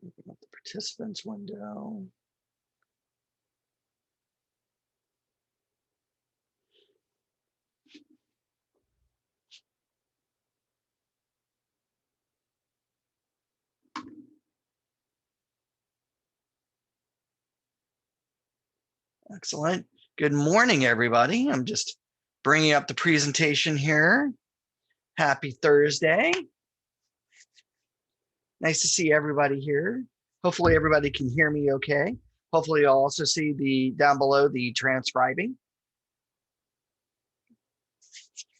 Open up the participants window. Excellent. Good morning, everybody. I'm just bringing up the presentation here. Happy Thursday. Nice to see everybody here. Hopefully everybody can hear me okay. Hopefully you'll also see the down below the transcribing.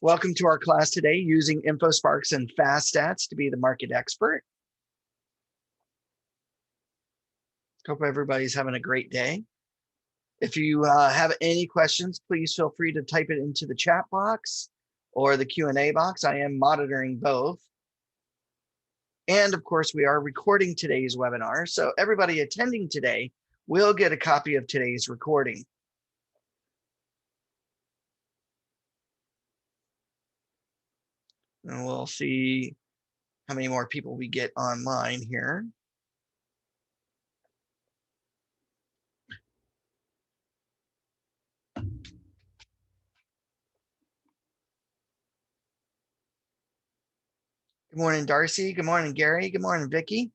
Welcome to our class today, using InfoSparks and FastStats to be the market expert. Hope everybody's having a great day. If you have any questions, please feel free to type it into the chat box or the Q&A box. I am monitoring both. And of course, we are recording today's webinar. So everybody attending today will get a copy of today's recording. And we'll see how many more people we get online here. Good morning, Darcy. Good morning, Gary. Good morning, Vicki.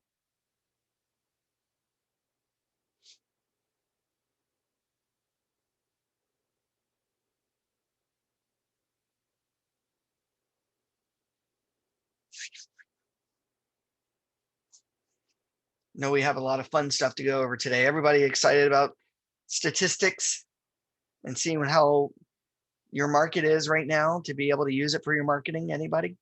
know we have a lot of fun stuff to go over today. Everybody excited about statistics and seeing how your market is right now to be able to use it for your marketing? Anybody?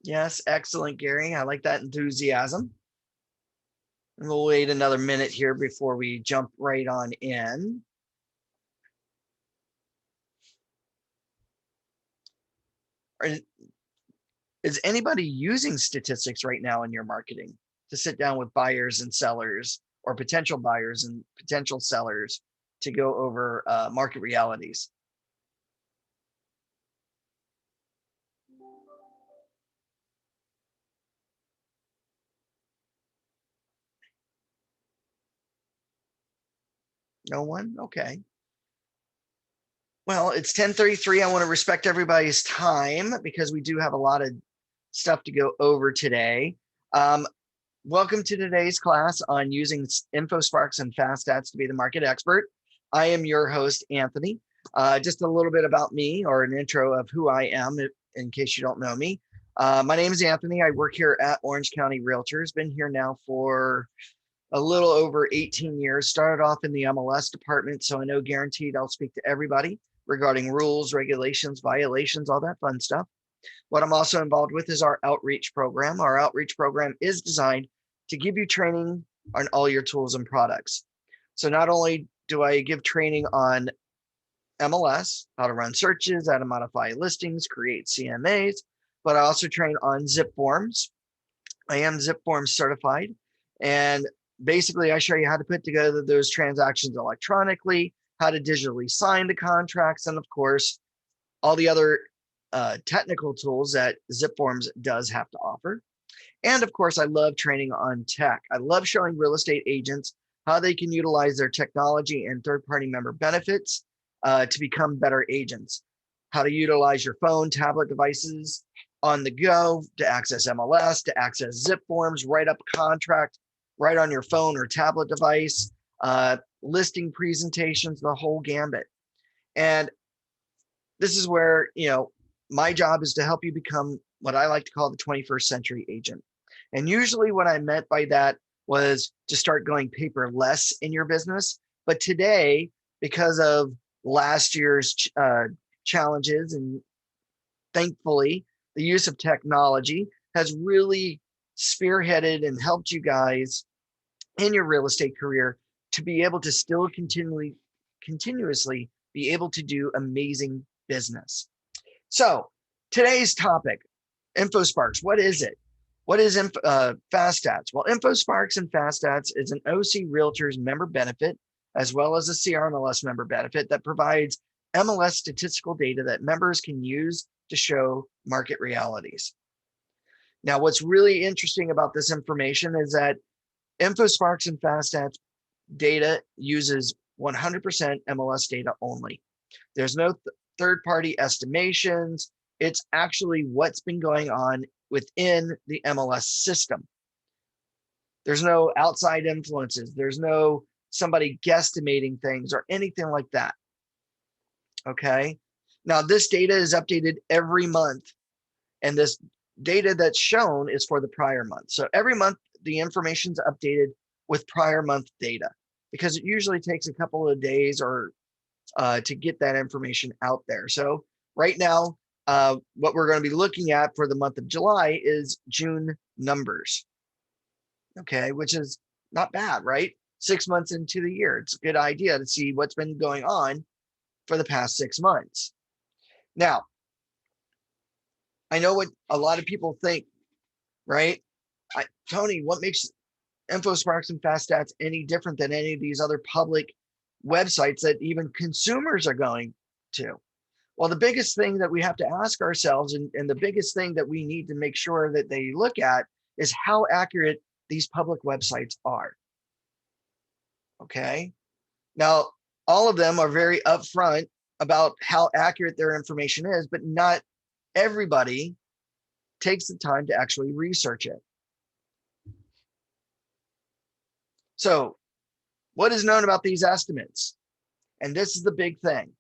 Yes, excellent, Gary. I like that enthusiasm. And we'll wait another minute here before we jump right on in. Is anybody using statistics right now in your marketing to sit down with buyers and sellers, or potential buyers and potential sellers, to go over market realities? No one? Okay. Well, it's 10:33. I want to respect everybody's time because we do have a lot of stuff to go over today. Welcome to today's class on using InfoSparks and FastStats to be the market expert. I am your host, Anthony. Just a little bit about me, or an intro of who I am, in case you don't know me. My name is Anthony. I work here at Orange County Realtors. Been here now for a little over 18 years. Started off in the MLS department, so I know guaranteed I'll speak to everybody regarding rules, regulations, violations, all that fun stuff. What I'm also involved with is our outreach program. Our outreach program is designed to give you training on all your tools and products. So not only do I give training on MLS, how to run searches, how to modify listings, create CMAs, but I also train on zip forms. I am zip forms certified, and basically I show you how to put together those transactions electronically, how to digitally sign the contracts, and of course, all the other technical tools that zip forms does have to offer. And of course, I love training on tech. I love showing real estate agents how they can utilize their technology and third-party member benefits to become better agents. How to utilize your phone, tablet devices on the go to access MLS, to access zip forms, write up a contract right on your phone or tablet device, listing presentations, the whole gambit. And this is where, my job is to help you become what I like to call the 21st century agent. And usually what I meant by that was to start going paperless in your business. But today, because of last year's challenges, and thankfully the use of technology has really spearheaded and helped you guys in your real estate career to be able to still continuously be able to do amazing business. So today's topic, InfoSparks, what is it? What is FastStats? Well, InfoSparks and FastStats is an OC Realtors member benefit, as well as a CRMLS member benefit that provides MLS statistical data that members can use to show market realities. Now, what's really interesting about this information is that InfoSparks and FastStats data uses 100% MLS data only. There's no third-party estimations. It's actually what's been going on within the MLS system. There's no outside influences. There's no somebody guesstimating things or anything like that. Okay. Now, this data is updated every month, and this data that's shown is for the prior month. So every month, the information's updated with prior month data, because it usually takes a couple of days or to get that information out there. So right now, what we're going to be looking at for the month of July is June numbers. Okay, which is not bad, right? 6 months into the year, it's a good idea to see what's been going on for the past 6 months. Now, I know what a lot of people think, right? Tony, what makes InfoSparks and FastStats any different than any of these other public websites that even consumers are going to? Well, the biggest thing that we have to ask ourselves, and the biggest thing that we need to make sure that they look at, is how accurate these public websites are. Okay. Now, all of them are very upfront about how accurate their information is, but not everybody takes the time to actually research it. So what is known about these estimates? And this is the big thing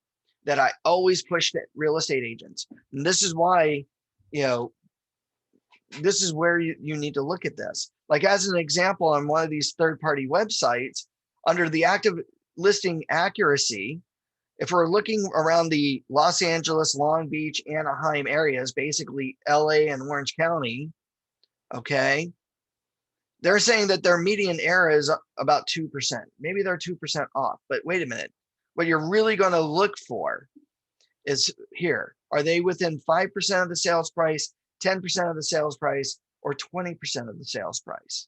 that I always push to real estate agents. And this is why, this is where you need to look at this. Like, as an example, on one of these third-party websites, under the active listing accuracy, if we're looking around the Los Angeles, Long Beach, Anaheim areas, basically LA and Orange County, okay, they're saying that their median error is about 2%. Maybe they're 2% off, but wait a minute. What you're really going to look for is here. Are they within 5% of the sales price, 10% of the sales price, or 20% of the sales price?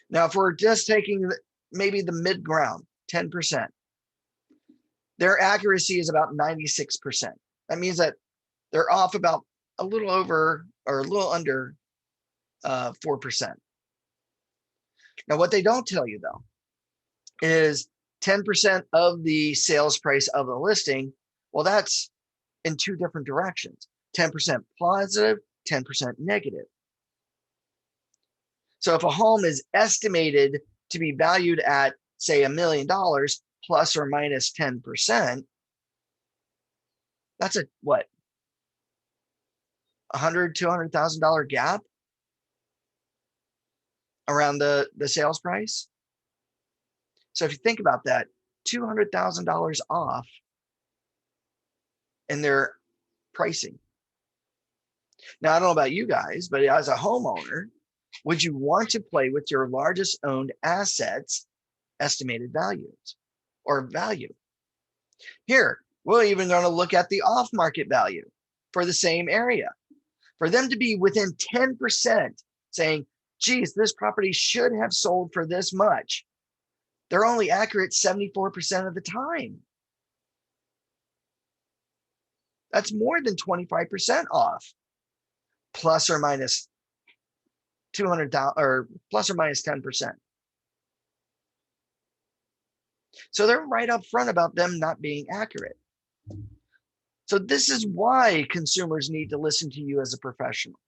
Now, if we're just taking maybe the mid ground, 10%, their accuracy is about 96%. That means that they're off about a little over or a little under 4%. Now, what they don't tell you, though, is 10% of the sales price of the listing. Well, that's in two different directions, 10% positive, 10% negative. So if a home is estimated to be valued at, say, $1 million plus or minus 10%, that's a what? $100,000, $200,000 gap around the sales price. So if you think about that, $200,000 off in their pricing. Now, I don't know about you guys, but as a homeowner, would you want to play with your largest owned assets estimated values or value? Here, we're even going to look at the off-market value for the same area. For them to be within 10% saying, geez, this property should have sold for this much, they're only accurate 74% of the time. That's more than 25% off, plus or minus 200,000 or plus or minus 10%. So they're right up front about them not being accurate. So this is why consumers need to listen to you as a professional,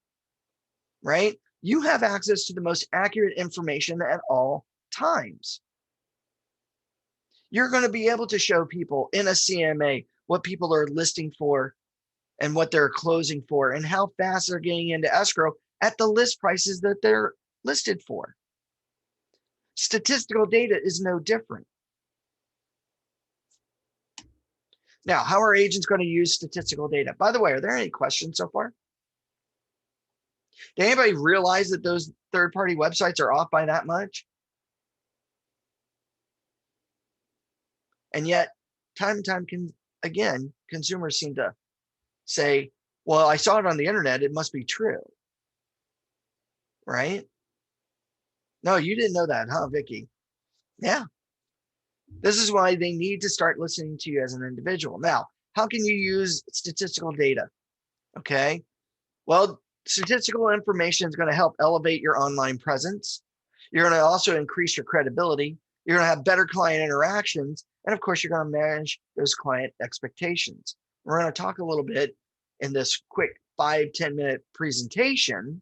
right? You have access to the most accurate information at all times. You're going to be able to show people in a CMA what people are listing for and what they're closing for and how fast they're getting into escrow at the list prices that they're listed for. Statistical data is no different. Now, how are agents going to use statistical data? By the way, are there any questions so far? Did anybody realize that those third-party websites are off by that much? And yet, time and time again, consumers seem to say, Well, I saw it on the internet. It must be true, right? No, you didn't know that, huh, Vicky? Yeah. This is why they need to start listening to you as an individual. Now, how can you use statistical data? Okay. Well, statistical information is going to help elevate your online presence. You're going to also increase your credibility. You're going to have better client interactions. And of course, you're going to manage those client expectations. We're going to talk a little bit in this quick 5-10 minute presentation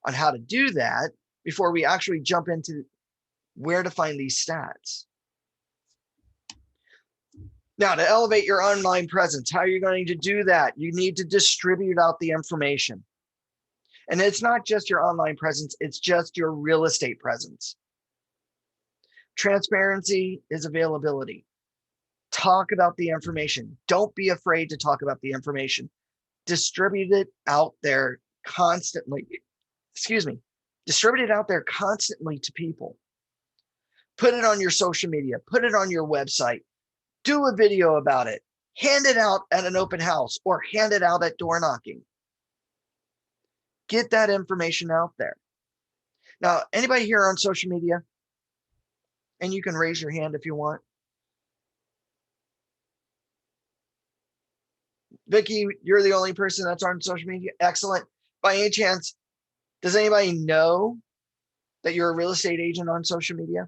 on how to do that before we actually jump into where to find these stats. Now, to elevate your online presence, how are you going to do that? You need to distribute out the information. And it's not just your online presence, it's just your real estate presence. Transparency is availability. Talk about the information. Don't be afraid to talk about the information. Distribute it out there constantly. Excuse me. Distribute it out there constantly to people. Put it on your social media. Put it on your website. Do a video about it. Hand it out at an open house or hand it out at door knocking. Get that information out there. Now, anybody here on social media? And you can raise your hand if you want. Vicky, you're the only person that's on social media. Excellent. By any chance, does anybody know that you're a real estate agent on social media?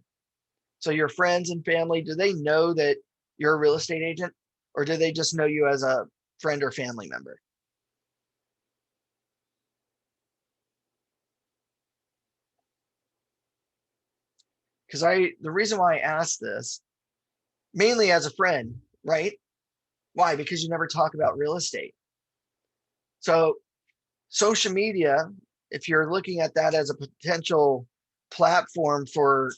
So your friends and family, do they know that you're a real estate agent, or do they just know you as a friend or family member? Because the reason why I asked this, mainly as a friend, right? Why? Because you never talk about real estate. So social media, if you're looking at that as a potential platform for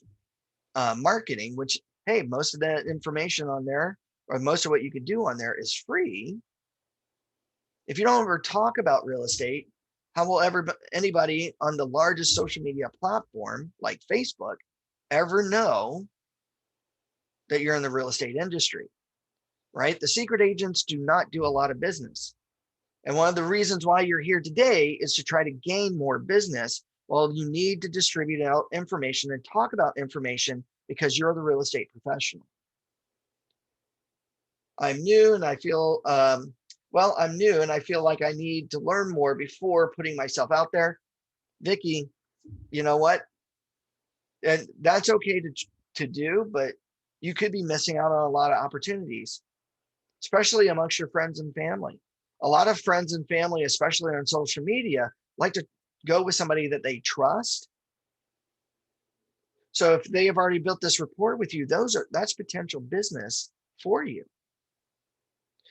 marketing, which, hey, most of that information on there, or most of what you can do on there is free. If you don't ever talk about real estate, how will anybody on the largest social media platform like Facebook ever know that you're in the real estate industry, right? The secret agents do not do a lot of business. And one of the reasons why you're here today is to try to gain more business. Well, you need to distribute out information and talk about information because you're the real estate professional. I'm new and I feel, I'm new and I feel like I need to learn more before putting myself out there. Vicky, you know what? And that's okay to do, but you could be missing out on a lot of opportunities, especially amongst your friends and family. A lot of friends and family, especially on social media, like to go with somebody that they trust. So if they have already built this rapport with you, that's potential business for you.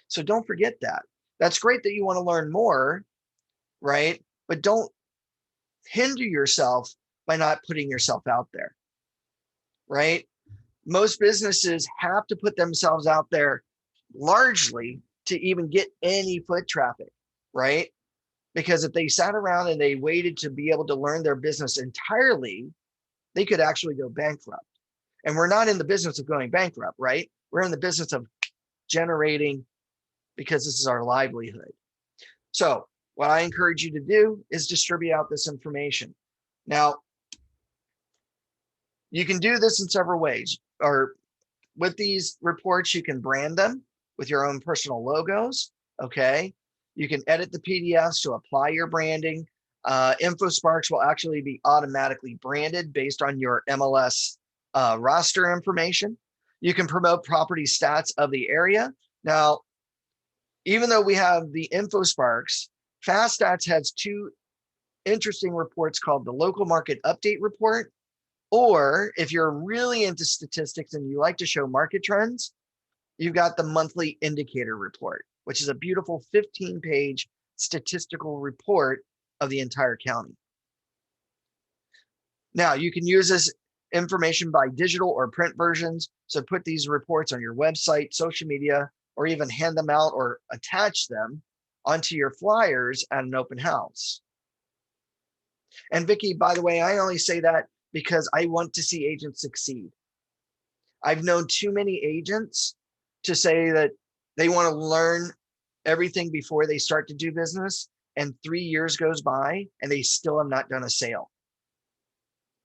So don't forget that. That's great that you want to learn more, right? But don't hinder yourself by not putting yourself out there, right? Most businesses have to put themselves out there largely to even get any foot traffic, right? Because if they sat around and they waited to be able to learn their business entirely, they could actually go bankrupt. And we're not in the business of going bankrupt, right? We're in the business of generating, because this is our livelihood. So what I encourage you to do is distribute out this information. Now, you can do this in several ways, or with these reports, you can brand them with your own personal logos. Okay. You can edit the PDFs to apply your branding. InfoSparks will actually be automatically branded based on your MLS roster information. You can promote property stats of the area. Now, even though we have the InfoSparks, FastStats has two interesting reports called the Local Market Update Report, or if you're really into statistics and you like to show market trends, you've got the Monthly Indicator Report, which is a beautiful 15-page statistical report of the entire county. Now, you can use this information by digital or print versions. So put these reports on your website, social media, or even hand them out or attach them onto your flyers at an open house. And Vicky, by the way, I only say that because I want to see agents succeed. I've known too many agents to say that they want to learn everything before they start to do business, and 3 years goes by and they still have not done a sale.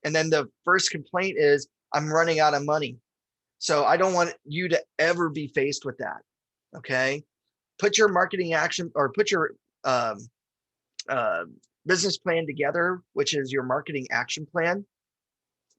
And then the first complaint is, I'm running out of money. So I don't want you to ever be faced with that. Okay. Put your marketing action, or put your business plan together, which is your marketing action plan,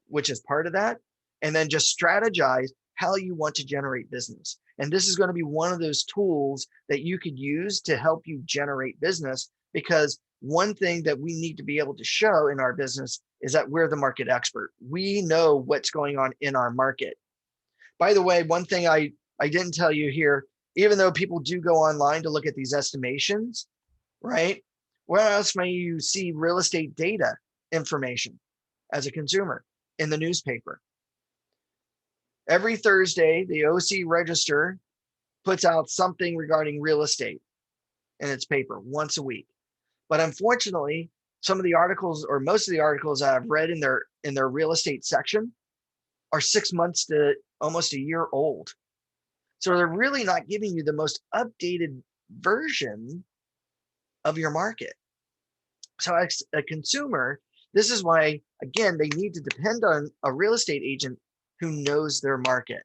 which is part of that. And then just strategize how you want to generate business. And this is going to be one of those tools that you could use to help you generate business, because one thing that we need to be able to show in our business is that we're the market expert. We know what's going on in our market. By the way, one thing I didn't tell you here, even though people do go online to look at these estimations, right? Where else may you see real estate data information as a consumer? In the newspaper. Every Thursday, the OC Register puts out something regarding real estate in its paper once a week. But unfortunately, some of the articles, or most of the articles I've read in their real estate section, are 6 months to almost a year old. So they're really not giving you the most updated version of your market. So as a consumer, this is why, again, they need to depend on a real estate agent who knows their market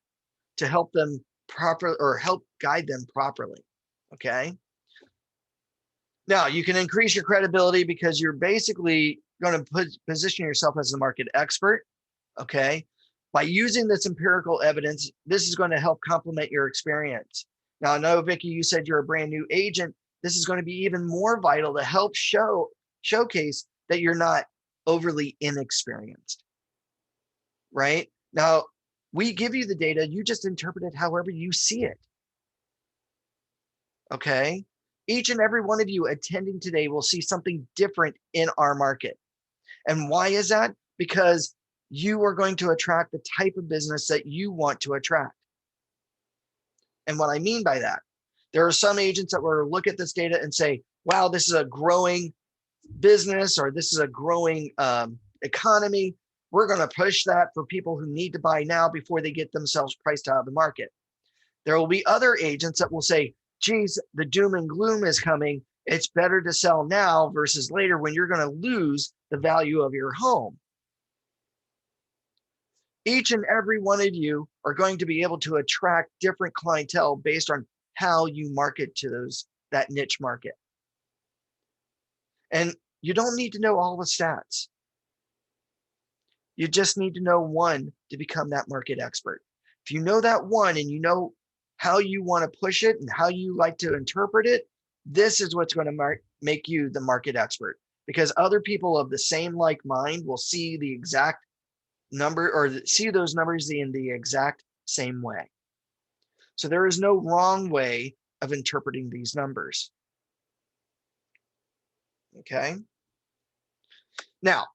to help them help guide them properly. Okay. Now you can increase your credibility because you're basically going to position yourself as the market expert. Okay. By using this empirical evidence, this is going to help complement your experience. Now, I know, Vicki, you said you're a brand new agent. This is going to be even more vital to help showcase that you're not overly inexperienced, right? Now, we give you the data, you just interpret it however you see it, okay? Each and every one of you attending today will see something different in our market. And why is that? Because you are going to attract the type of business that you want to attract. And what I mean by that, there are some agents that will look at this data and say, wow, this is a growing business, or this is a growing economy. We're going to push that for people who need to buy now before they get themselves priced out of the market. There will be other agents that will say, geez, the doom and gloom is coming. It's better to sell now versus later, when you're going to lose the value of your home. Each and every one of you are going to be able to attract different clientele based on how you market to that niche market. And you don't need to know all the stats. You just need to know one to become that market expert. If you know that one and you know how you want to push it and how you like to interpret it, this is what's going to make you the market expert, because other people of the same like mind will see the exact number, or see those numbers in the exact same way. So there is no wrong way of interpreting these numbers. Okay. Now,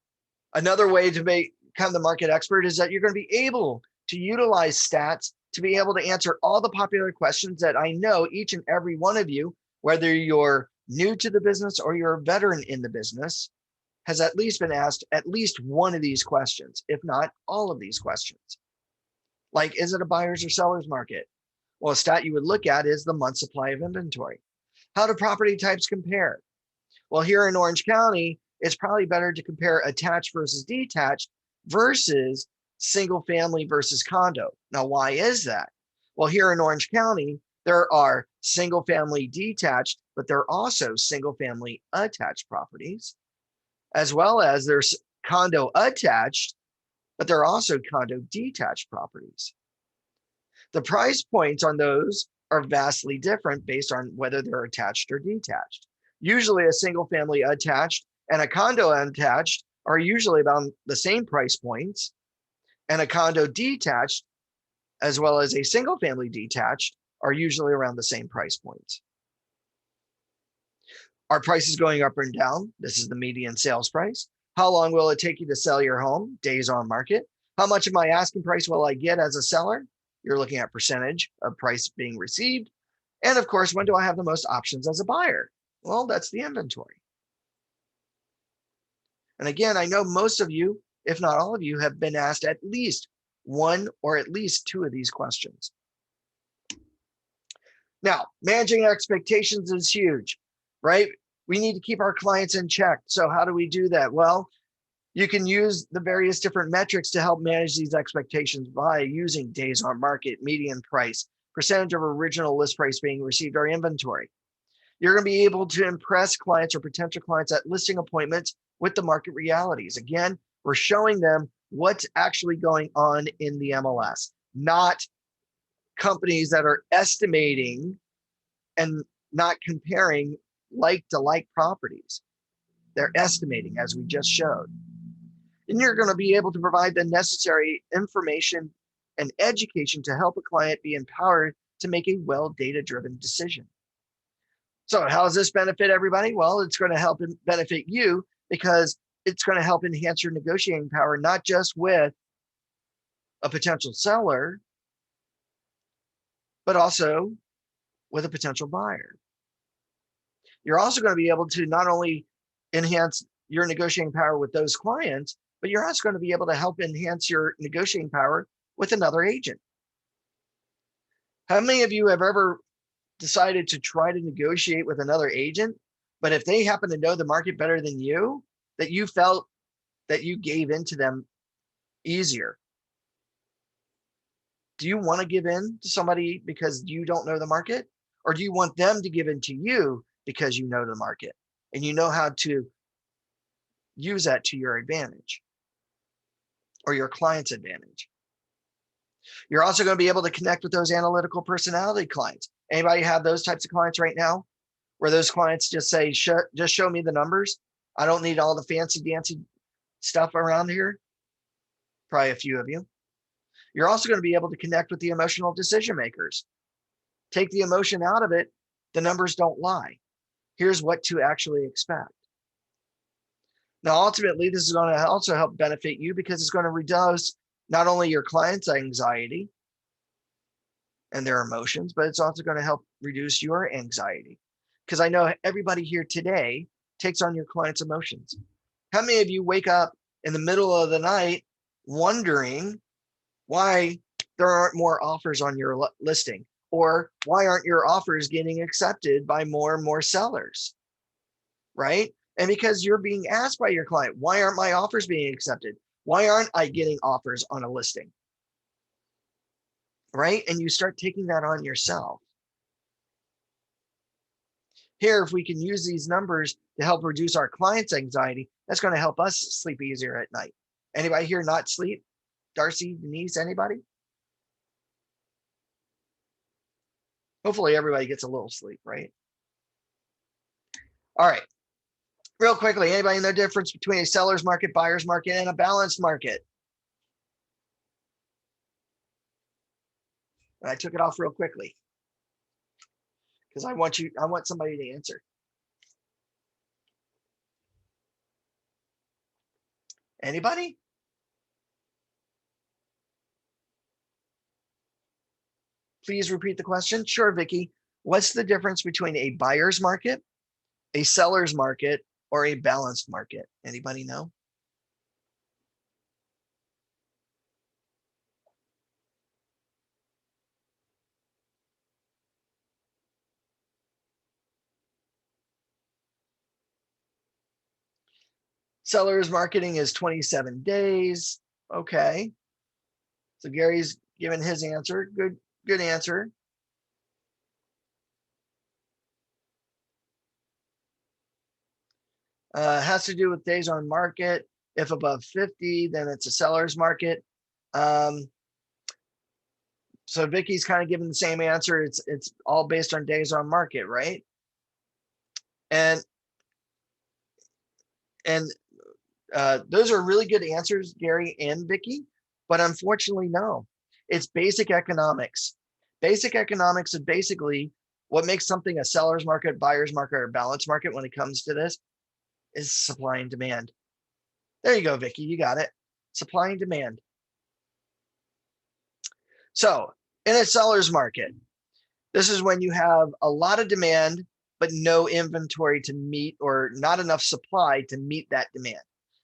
another way to become the market expert is that you're going to be able to utilize stats to be able to answer all the popular questions that I know each and every one of you, whether you're new to the business or you're a veteran in the business, has at least been asked at least one of these questions, if not all of these questions. Like, is it a buyer's or seller's market? Well, a stat you would look at is the month supply of inventory. How do property types compare? Well, here in Orange County, it's probably better to compare attached versus detached versus single family versus condo. Now, why is that? Well, here in Orange County, there are single family detached, but there are also single family attached properties, as well as there's condo attached, but there are also condo detached properties. The price points on those are vastly different based on whether they're attached or detached. Usually a single family attached and a condo attached are usually about the same price points, and a condo detached, as well as a single family detached, are usually around the same price points. Are prices going up and down? This is the median sales price. How long will it take you to sell your home? Days on market. How much of my asking price will I get as a seller? You're looking at percentage of price being received. And of course, when do I have the most options as a buyer? Well, that's the inventory. And again, I know most of you, if not all of you, have been asked at least one or at least two of these questions. Now, managing expectations is huge, right? We need to keep our clients in check. So how do we do that? Well, you can use the various different metrics to help manage these expectations by using days on market, median price, percentage of original list price being received, or inventory. You're going to be able to impress clients or potential clients at listing appointments with the market realities. Again, we're showing them what's actually going on in the MLS, not companies that are estimating and not comparing like to like properties. They're estimating, as we just showed. And you're going to be able to provide the necessary information and education to help a client be empowered to make a well data-driven decision. So how does this benefit everybody? Well, it's going to help benefit you because it's going to help enhance your negotiating power, not just with a potential seller, but also with a potential buyer. You're also going to be able to not only enhance your negotiating power with those clients, but you're also going to be able to help enhance your negotiating power with another agent. How many of you have ever decided to try to negotiate with another agent, but if they happen to know the market better than you, that you felt that you gave in to them easier? Do you want to give in to somebody because you don't know the market? Or do you want them to give in to you because you know the market and you know how to use that to your advantage or your client's advantage? You're also going to be able to connect with those analytical personality clients. Anybody have those types of clients right now where those clients just say, just show me the numbers. I don't need all the fancy dancy stuff around here. Probably a few of you. You're also going to be able to connect with the emotional decision makers. Take the emotion out of it. The numbers don't lie. Here's what to actually expect. Now, ultimately, this is going to also help benefit you because it's going to reduce not only your client's anxiety and their emotions, but it's also going to help reduce your anxiety. Because I know everybody here today takes on your client's emotions. How many of you wake up in the middle of the night wondering why there aren't more offers on your listing? Or why aren't your offers getting accepted by more and more sellers, right? And because you're being asked by your client, why aren't my offers being accepted? Why aren't I getting offers on a listing, right? And you start taking that on yourself. Here, if we can use these numbers to help reduce our client's anxiety, that's going to help us sleep easier at night. Anybody here not sleep? Darcy, Denise, anybody? Hopefully everybody gets a little sleep, right? All right. Real quickly, anybody know the difference between a seller's market, buyer's market, and a balanced market? And I took it off real quickly because I want somebody to answer. Anybody? Please repeat the question. Sure, Vicki. What's the difference between a buyer's market, a seller's market, or a balanced market? Anybody know? Seller's marketing is 27 days. Okay. So Gary's given his answer. Good answer. Has to do with days on market. If above 50, then it's a seller's market. So Vicky's kind of given the same answer. It's all based on days on market, right? And those are really good answers, Gary and Vicky, but unfortunately, no. It's basic economics. Basic economics is basically what makes something a seller's market, buyer's market, or balanced market when it comes to this is supply and demand. There you go, Vicky, you got it. Supply and demand. So in a seller's market, this is when you have a lot of demand, but no inventory to meet, or not enough supply to meet that demand.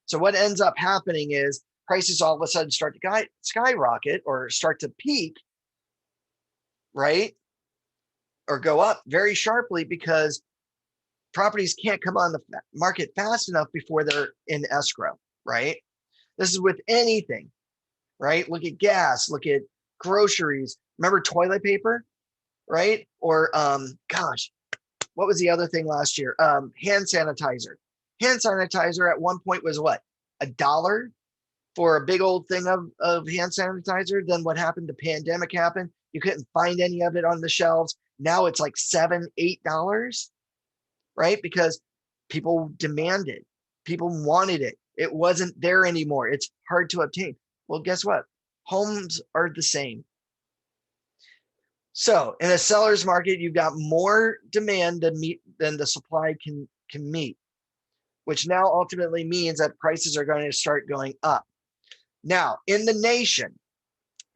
So what ends up happening is prices all of a sudden start to skyrocket or start to peak, right? or go up very sharply because properties can't come on the market fast enough before they're in escrow, right? This is with anything, right? Look at gas, look at groceries. Remember toilet paper, right? Or gosh, what was the other thing last year? Hand sanitizer. Hand sanitizer at one point was what? $1 for a big old thing of hand sanitizer. Then what happened? The pandemic happened. You couldn't find any of it on the shelves. Now it's like $7, $8, right? Because people demand it. People wanted it. It wasn't there anymore. It's hard to obtain. Well, guess what? Homes are the same. So in a seller's market, you've got more demand than the supply can meet, which now ultimately means that prices are going to start going up. Now, in the nation,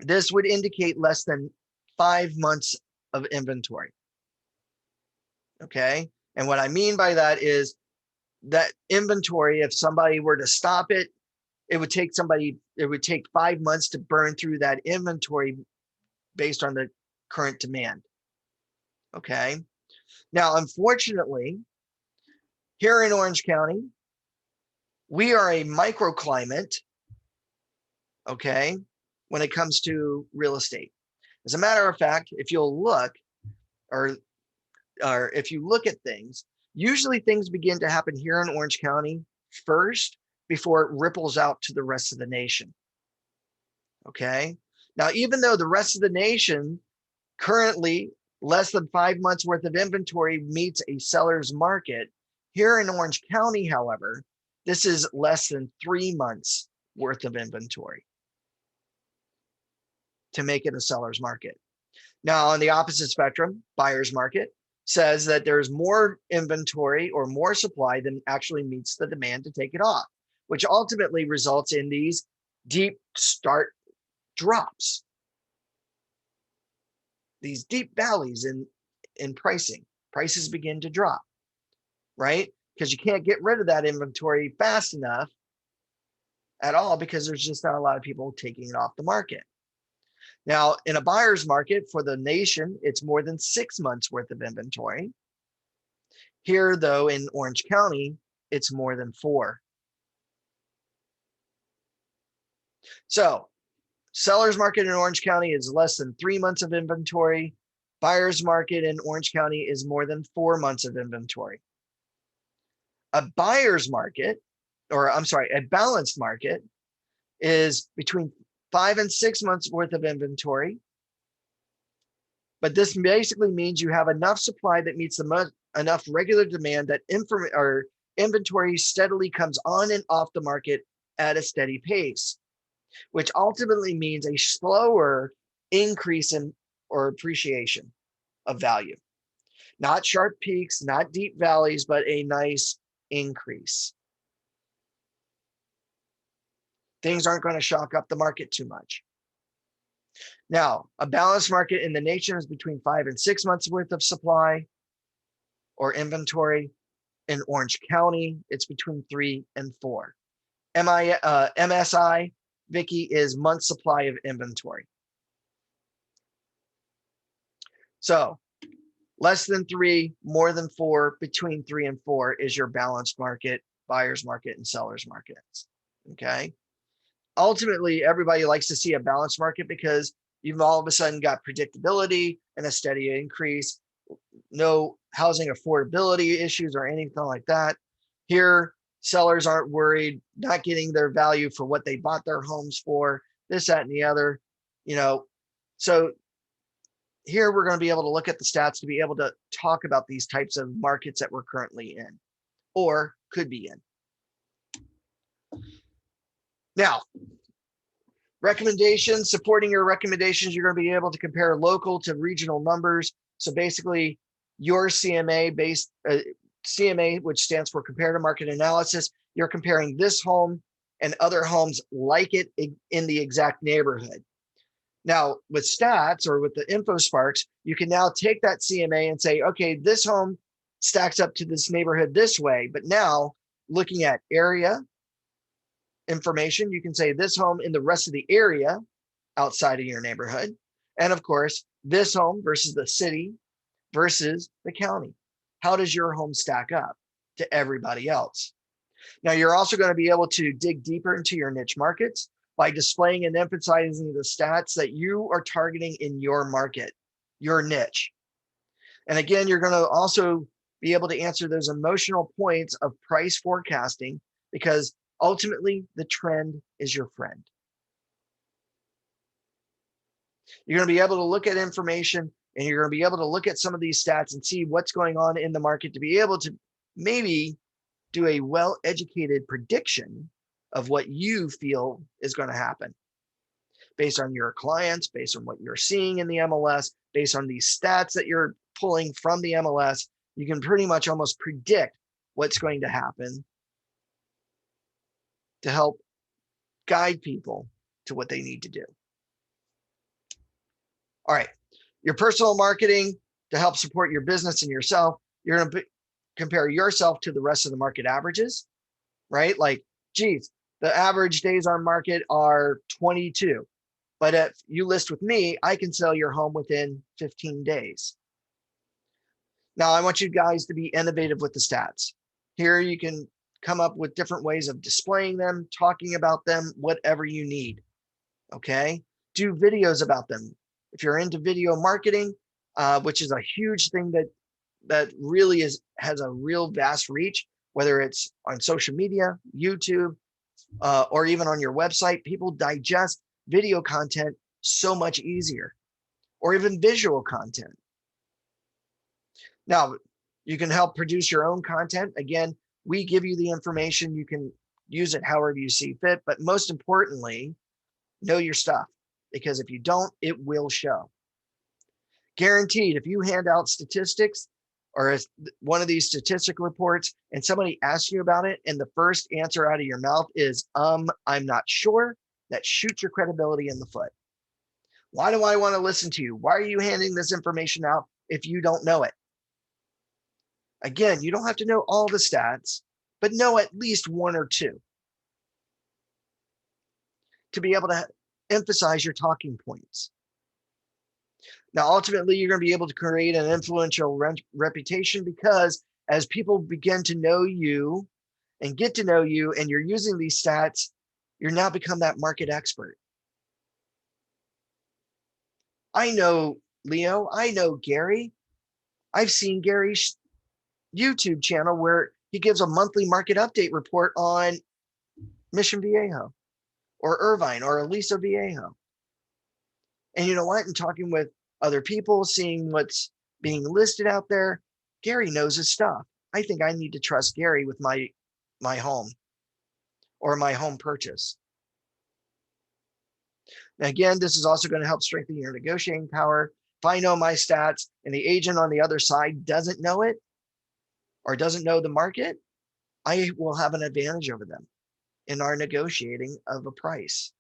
this would indicate less than 5 months of inventory. Okay. And what I mean by that is that inventory, if somebody were to stop it, it would take 5 months to burn through that inventory based on the current demand. Okay. Now, unfortunately, here in Orange County, we are a microclimate, okay, when it comes to real estate. As a matter of fact, if you'll look, or if you look at things, usually things begin to happen here in Orange County first before it ripples out to the rest of the nation. Okay. Now, even though the rest of the nation currently less than 5 months worth of inventory meets a seller's market, here in Orange County, however, this is less than 3 months worth of inventory to make it a seller's market. Now, on the opposite spectrum, buyer's market says that there's more inventory or more supply than actually meets the demand to take it off, which ultimately results in these deep start drops, these deep valleys in pricing. Prices begin to drop, right? Because you can't get rid of that inventory fast enough at all because there's just not a lot of people taking it off the market. Now, in a buyer's market for the nation, it's more than 6 months worth of inventory. Here, though, in Orange County, it's more than 4. So, seller's market in Orange County is less than 3 months of inventory. Buyer's market in Orange County is more than 4 months of inventory. A buyer's market, or I'm sorry, a balanced market is between 5 and 6 months worth of inventory. But this basically means you have enough supply that meets enough regular demand that inventory steadily comes on and off the market at a steady pace, which ultimately means a slower increase in or appreciation of value. Not sharp peaks, not deep valleys, but a nice increase. Things aren't going to shock up the market too much. Now, a balanced market in the nation is between 5 and 6 months worth of supply or inventory. In Orange County, it's between 3 and 4. MSI, Vicky, is month supply of inventory. So less than 3, more than 4, between 3 and 4 is your balanced market, buyer's market, and seller's markets. Okay. Ultimately, everybody likes to see a balanced market because you've all of a sudden got predictability and a steady increase, no housing affordability issues or anything like that. Here, sellers aren't worried, not getting their value for what they bought their homes for, this, that, and the other, So here we're going to be able to look at the stats to be able to talk about these types of markets that we're currently in or could be in. Now, recommendations, supporting your recommendations, you're going to be able to compare local to regional numbers. So basically your CMA, which stands for comparative market analysis, you're comparing this home and other homes like it in the exact neighborhood. Now with stats or with the InfoSparks, you can now take that CMA and say, okay, this home stacks up to this neighborhood this way. But now looking at area information, you can say this home in the rest of the area outside of your neighborhood. And of course, this home versus the city versus the county? How does your home stack up to everybody else? Now, you're also going to be able to dig deeper into your niche markets by displaying and emphasizing the stats that you are targeting in your market, your niche. And again, you're going to also be able to answer those emotional points of price forecasting, because ultimately the trend is your friend. You're going to be able to look at information, and you're going to be able to look at some of these stats and see what's going on in the market to be able to maybe do a well-educated prediction of what you feel is going to happen based on your clients, based on what you're seeing in the MLS, based on these stats that you're pulling from the MLS. You can pretty much almost predict what's going to happen to help guide people to what they need to do. All right, your personal marketing to help support your business and yourself. You're going to compare yourself to the rest of the market averages, right? Like, geez, the average days on market are 22. But if you list with me, I can sell your home within 15 days. Now, I want you guys to be innovative with the stats. Here you can come up with different ways of displaying them, talking about them, whatever you need, okay? Do videos about them. If you're into video marketing, which is a huge thing that really has a real vast reach, whether it's on social media, YouTube, or even on your website, people digest video content so much easier, or even visual content. Now, you can help produce your own content. Again, we give you the information. You can use it however you see fit, but most importantly, know your stuff, because if you don't, it will show. Guaranteed, if you hand out statistics or one of these statistic reports and somebody asks you about it and the first answer out of your mouth is, I'm not sure, that shoots your credibility in the foot. Why do I want to listen to you? Why are you handing this information out if you don't know it? Again, you don't have to know all the stats, but know at least one or two to be able to emphasize your talking points. Now, ultimately, you're going to be able to create an influential reputation, because as people begin to know you and get to know you, and you're using these stats, you're now become that market expert. I know Leo, I know Gary. I've seen Gary's YouTube channel where he gives a monthly market update report on Mission Viejo or Irvine or Aliso Viejo. And you know what? In talking with other people, seeing what's being listed out there, Gary knows his stuff. I think I need to trust Gary with my home or my home purchase. Now, again, this is also going to help strengthen your negotiating power. If I know my stats and the agent on the other side doesn't know it or doesn't know the market, I will have an advantage over them in our negotiating of a price.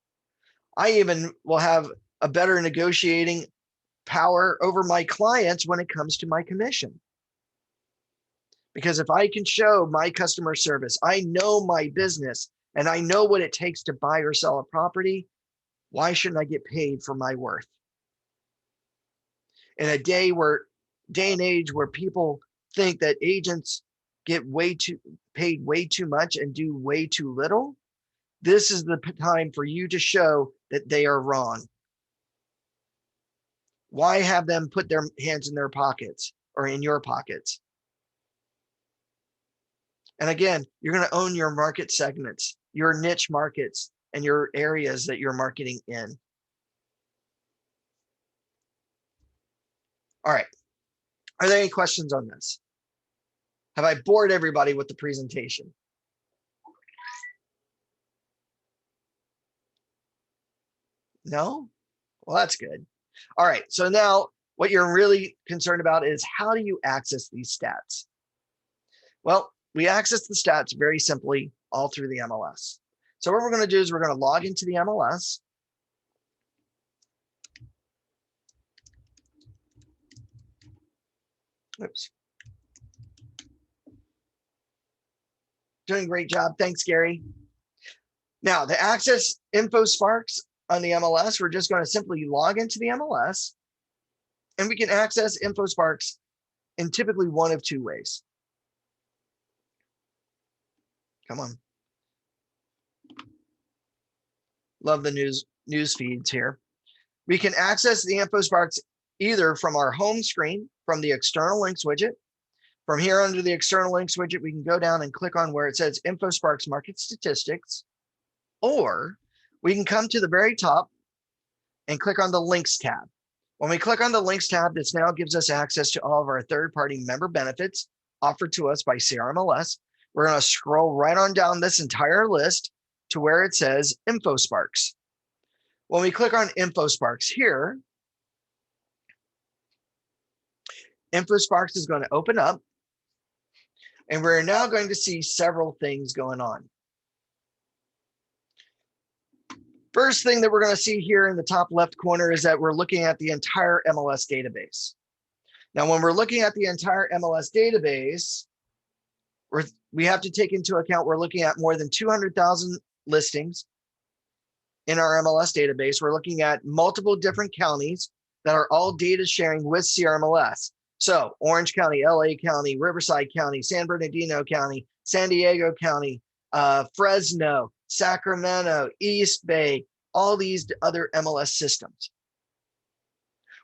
I even will have a better negotiating power over my clients when it comes to my commission. Because if I can show my customer service, I know my business, and I know what it takes to buy or sell a property, why shouldn't I get paid for my worth? In a day and age where people think that agents get paid way too much and do way too little, this is the time for you to show that they are wrong. Why have them put their hands in their pockets or in your pockets? And again, you're going to own your market segments, your niche markets, and your areas that you're marketing in. All right. Are there any questions on this? Have I bored everybody with the presentation? No? Well, that's good. All right. So now what you're really concerned about is, how do you access these stats? Well, we access the stats very simply all through the MLS. So what we're going to do is we're going to log into the MLS. Oops. Doing a great job. Thanks, Gary. Now, to access InfoSparks on the MLS, we're just going to simply log into the MLS, and we can access InfoSparks in typically one of two ways. Come on. Love the news feeds here. We can access the InfoSparks either from our home screen, from the external links widget. From here under the external links widget, we can go down and click on where it says InfoSparks Market Statistics, or we can come to the very top and click on the links tab. When we click on the links tab, this now gives us access to all of our third-party member benefits offered to us by CRMLS. We're going to scroll right on down this entire list to where it says InfoSparks. When we click on InfoSparks here, InfoSparks is going to open up, and we're now going to see several things going on. First thing that we're going to see here in the top left corner is that we're looking at the entire MLS database. Now, when we're looking at the entire MLS database, we have to take into account we're looking at more than 200,000 listings in our MLS database. We're looking at multiple different counties that are all data sharing with CRMLS. So Orange County, LA County, Riverside County, San Bernardino County, San Diego County, Fresno, Sacramento, East Bay, all these other MLS systems.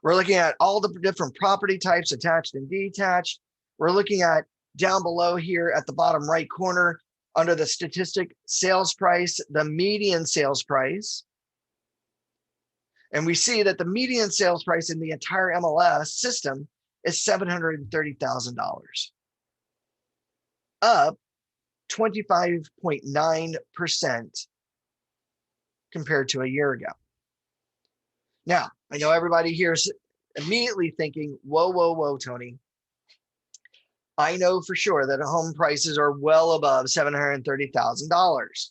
We're looking at all the different property types, attached and detached. We're looking at down below here at the bottom right corner under the statistic sales price, the median sales price. And we see that the median sales price in the entire MLS system is $730,000, up 25.9% compared to a year ago. Now, I know everybody here is immediately thinking, whoa, Tony. I know for sure that home prices are well above $730,000.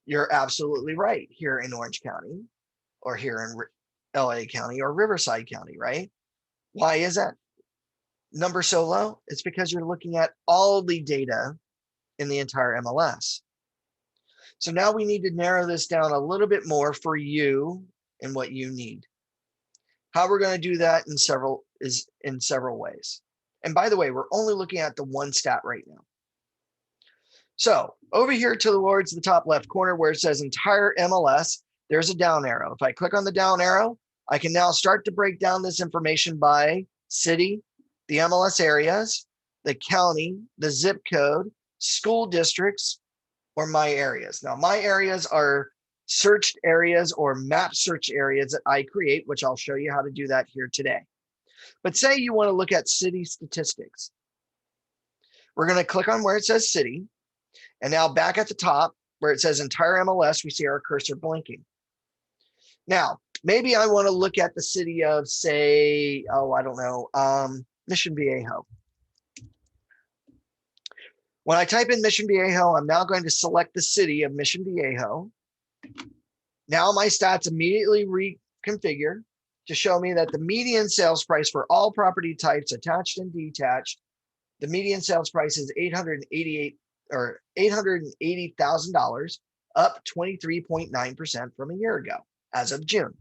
You're absolutely right here in Orange County or here in LA County or Riverside County, right? Why is that number so low? It's because you're looking at all the data in the entire MLS. So now we need to narrow this down a little bit more for you and what you need. How we're going to do that in several ways. And by the way, we're only looking at the one stat right now. So over here towards the top left corner where it says entire MLS, there's a down arrow. If I click on the down arrow, I can now start to break down this information by city, the MLS areas, the county, the zip code, school districts, or my areas. Now, my areas are searched areas or map search areas that I create, which I'll show you how to do that here today. But say you want to look at city statistics. We're going to click on where it says city. And now back at the top where it says entire MLS, we see our cursor blinking. Now, maybe I want to look at the city of, say, Mission Viejo. When I type in Mission Viejo, I'm now going to select the city of Mission Viejo. Now my stats immediately reconfigure to show me that the median sales price for all property types, attached and detached, the median sales price is $880,000, up 23.9% from a year ago, as of June.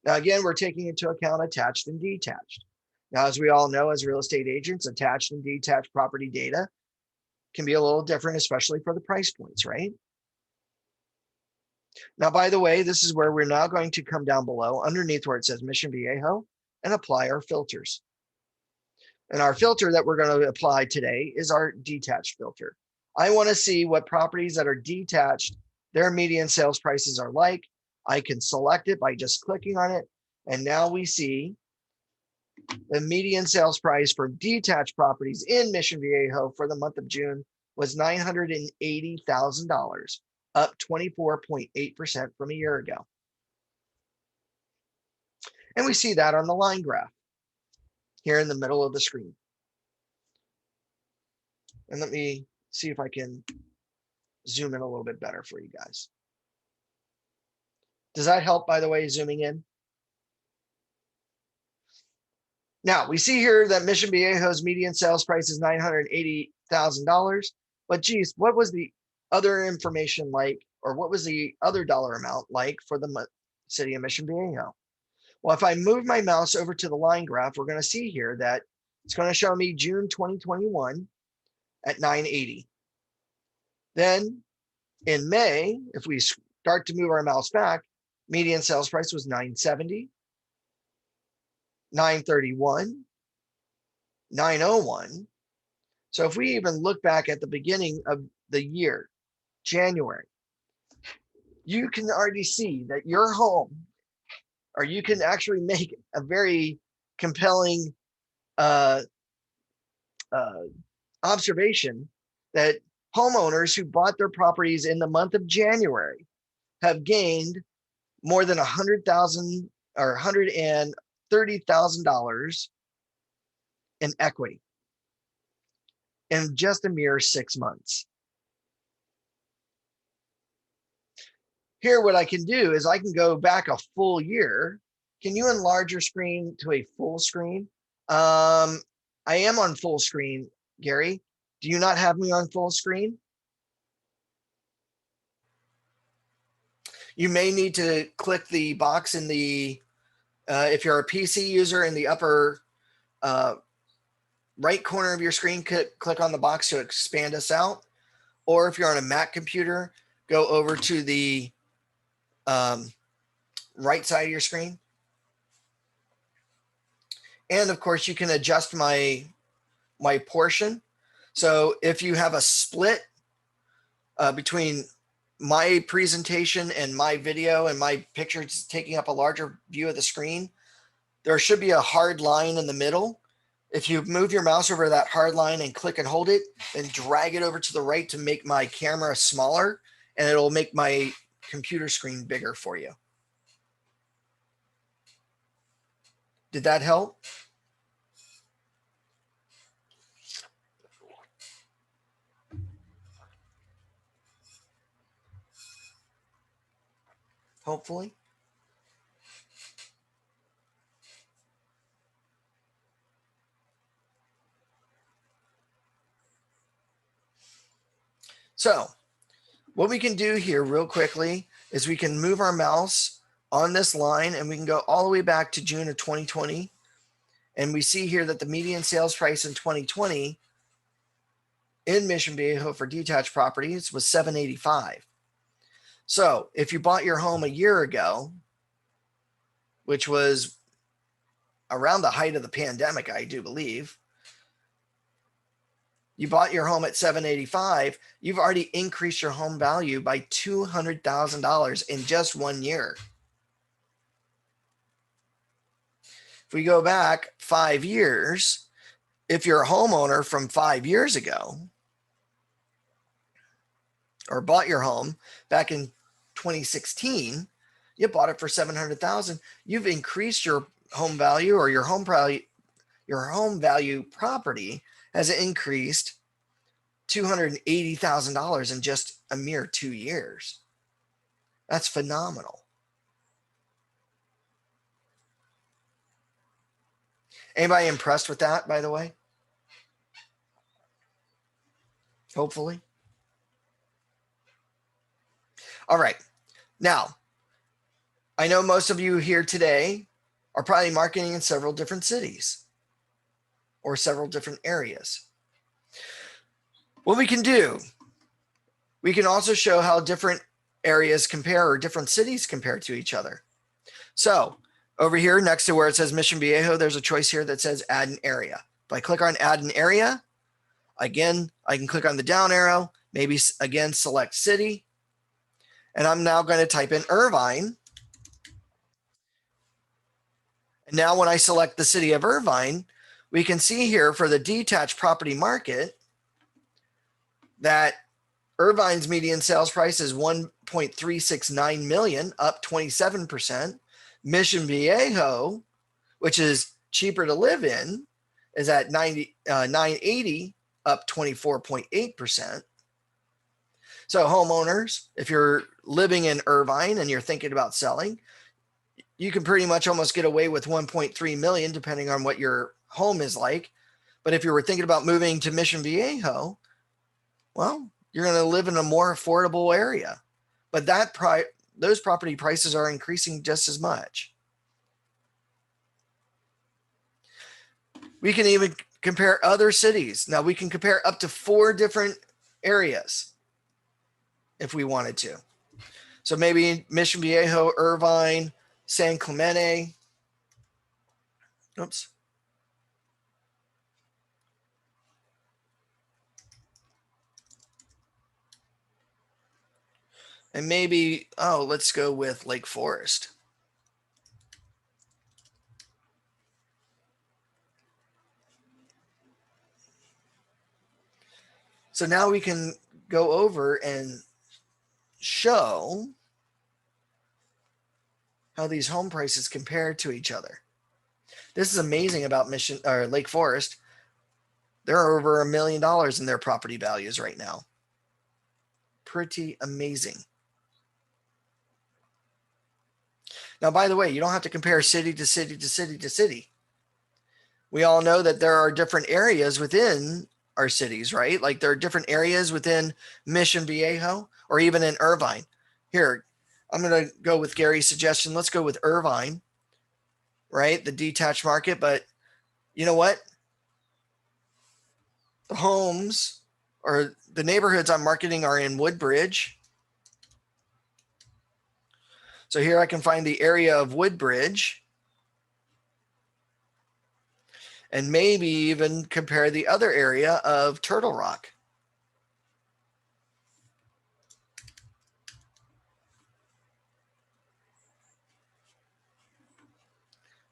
Now, again, we're taking into account attached and detached. Now, as we all know, as real estate agents, attached and detached property data can be a little different, especially for the price points, right? Now, by the way, this is where we're now going to come down below underneath where it says Mission Viejo and apply our filters. And our filter that we're going to apply today is our detached filter. I want to see what properties that are detached, their median sales prices are like. I can select it by just clicking on it. And now we see the median sales price for detached properties in Mission Viejo for the month of June was $980,000, up 24.8% from a year ago. And we see that on the line graph here in the middle of the screen. And let me see if I can zoom in a little bit better for you guys. Does that help, by the way, zooming in? Now, we see here that Mission Viejo's median sales price is $980,000. But geez, what was the other information like, or what was the other dollar amount like for the city of Mission Viejo? Well, if I move my mouse over to the line graph, we're going to see here that it's going to show me June 2021 at 980. Then in May, if we start to move our mouse back, median sales price was 970, 931, 901. So if we even look back at the beginning of the year, January, you can already see that your home, or you can actually make a very compelling observation that homeowners who bought their properties in the month of January have gained more than $100,000 or $130,000 in equity in just a mere 6 months. Here, what I can do is I can go back a full year. Can you enlarge your screen to a full screen? I am on full screen, Gary. Do you not have me on full screen? You may need to click the box in the, if you're a PC user, in the upper right corner of your screen, click on the box to expand us out. Or if you're on a Mac computer, go over to the right side of your screen. And of course, you can adjust my portion. So if you have a split between my presentation and my video and my pictures taking up a larger view of the screen, there should be a hard line in the middle. If you move your mouse over that hard line and click and hold it, and drag it over to the right to make my camera smaller, and it'll make my computer screen bigger for you. Did that help? Hopefully. So what we can do here real quickly is we can move our mouse on this line and we can go all the way back to June of 2020. And we see here that the median sales price in 2020 in Mission Viejo for detached properties was $785. So if you bought your home a year ago, which was around the height of the pandemic, I do believe, you bought your home at $785, you've already increased your home value by $200,000 in just 1 year. If we go back 5 years, if you're a homeowner from 5 years ago, or bought your home back in 2016, you bought it for $700,000, you've increased your home value, or your home value property has increased $280,000 in just a mere 2 years. That's phenomenal. Anybody impressed with that, by the way? Hopefully. All right. Now, I know most of you here today are probably marketing in several different cities or several different areas. What we can do, we can also show how different areas compare, or different cities compare to each other. So over here next to where it says Mission Viejo, there's a choice here that says add an area. If I click on add an area, again, I can click on the down arrow, maybe again, select city. And I'm now going to type in Irvine. And now when I select the city of Irvine, we can see here for the detached property market that Irvine's median sales price is $1.369 million, up 27%. Mission Viejo, which is cheaper to live in, is at $980, up 24.8%. So homeowners, if you're living in Irvine and you're thinking about selling, you can pretty much almost get away with 1.3 million, depending on what your home is like. But if you were thinking about moving to Mission Viejo, well, you're going to live in a more affordable area. But those property prices are increasing just as much. We can even compare other cities. Now we can compare up to 4 different areas if we wanted to. So maybe Mission Viejo, Irvine, San Clemente. Oops. And maybe, oh, let's go with Lake Forest. So now we can go over and show how these home prices compare to each other. This is amazing about Lake Forest. They're over $1 million in their property values right now. Pretty amazing. Now, by the way, you don't have to compare city to city to city to city. We all know that there are different areas within our cities, right? Like there are different areas within Mission Viejo or even in Irvine. Here, I'm going to go with Gary's suggestion. Let's go with Irvine, right? The detached market. But you know what? The homes or the neighborhoods I'm marketing are in Woodbridge. So here I can find the area of Woodbridge and maybe even compare the other area of Turtle Rock.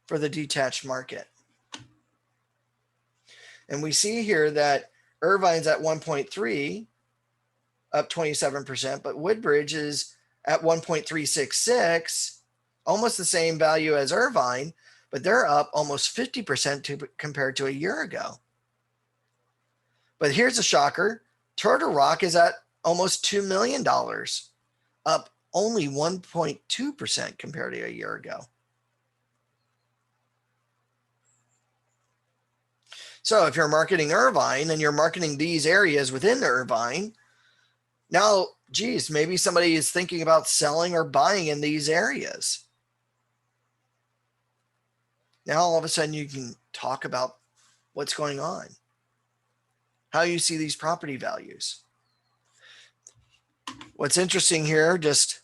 For the detached market. And we see here that Irvine's at 1.3, up 27%, but Woodbridge is at 1.366, almost the same value as Irvine, but they're up almost 50% compared to a year ago. But here's a shocker. Turtle Rock is at almost $2 million, up only 1.2% compared to a year ago. So if you're marketing Irvine and you're marketing these areas within Irvine, now, geez, maybe somebody is thinking about selling or buying in these areas. Now, all of a sudden, you can talk about what's going on, how you see these property values. What's interesting here, just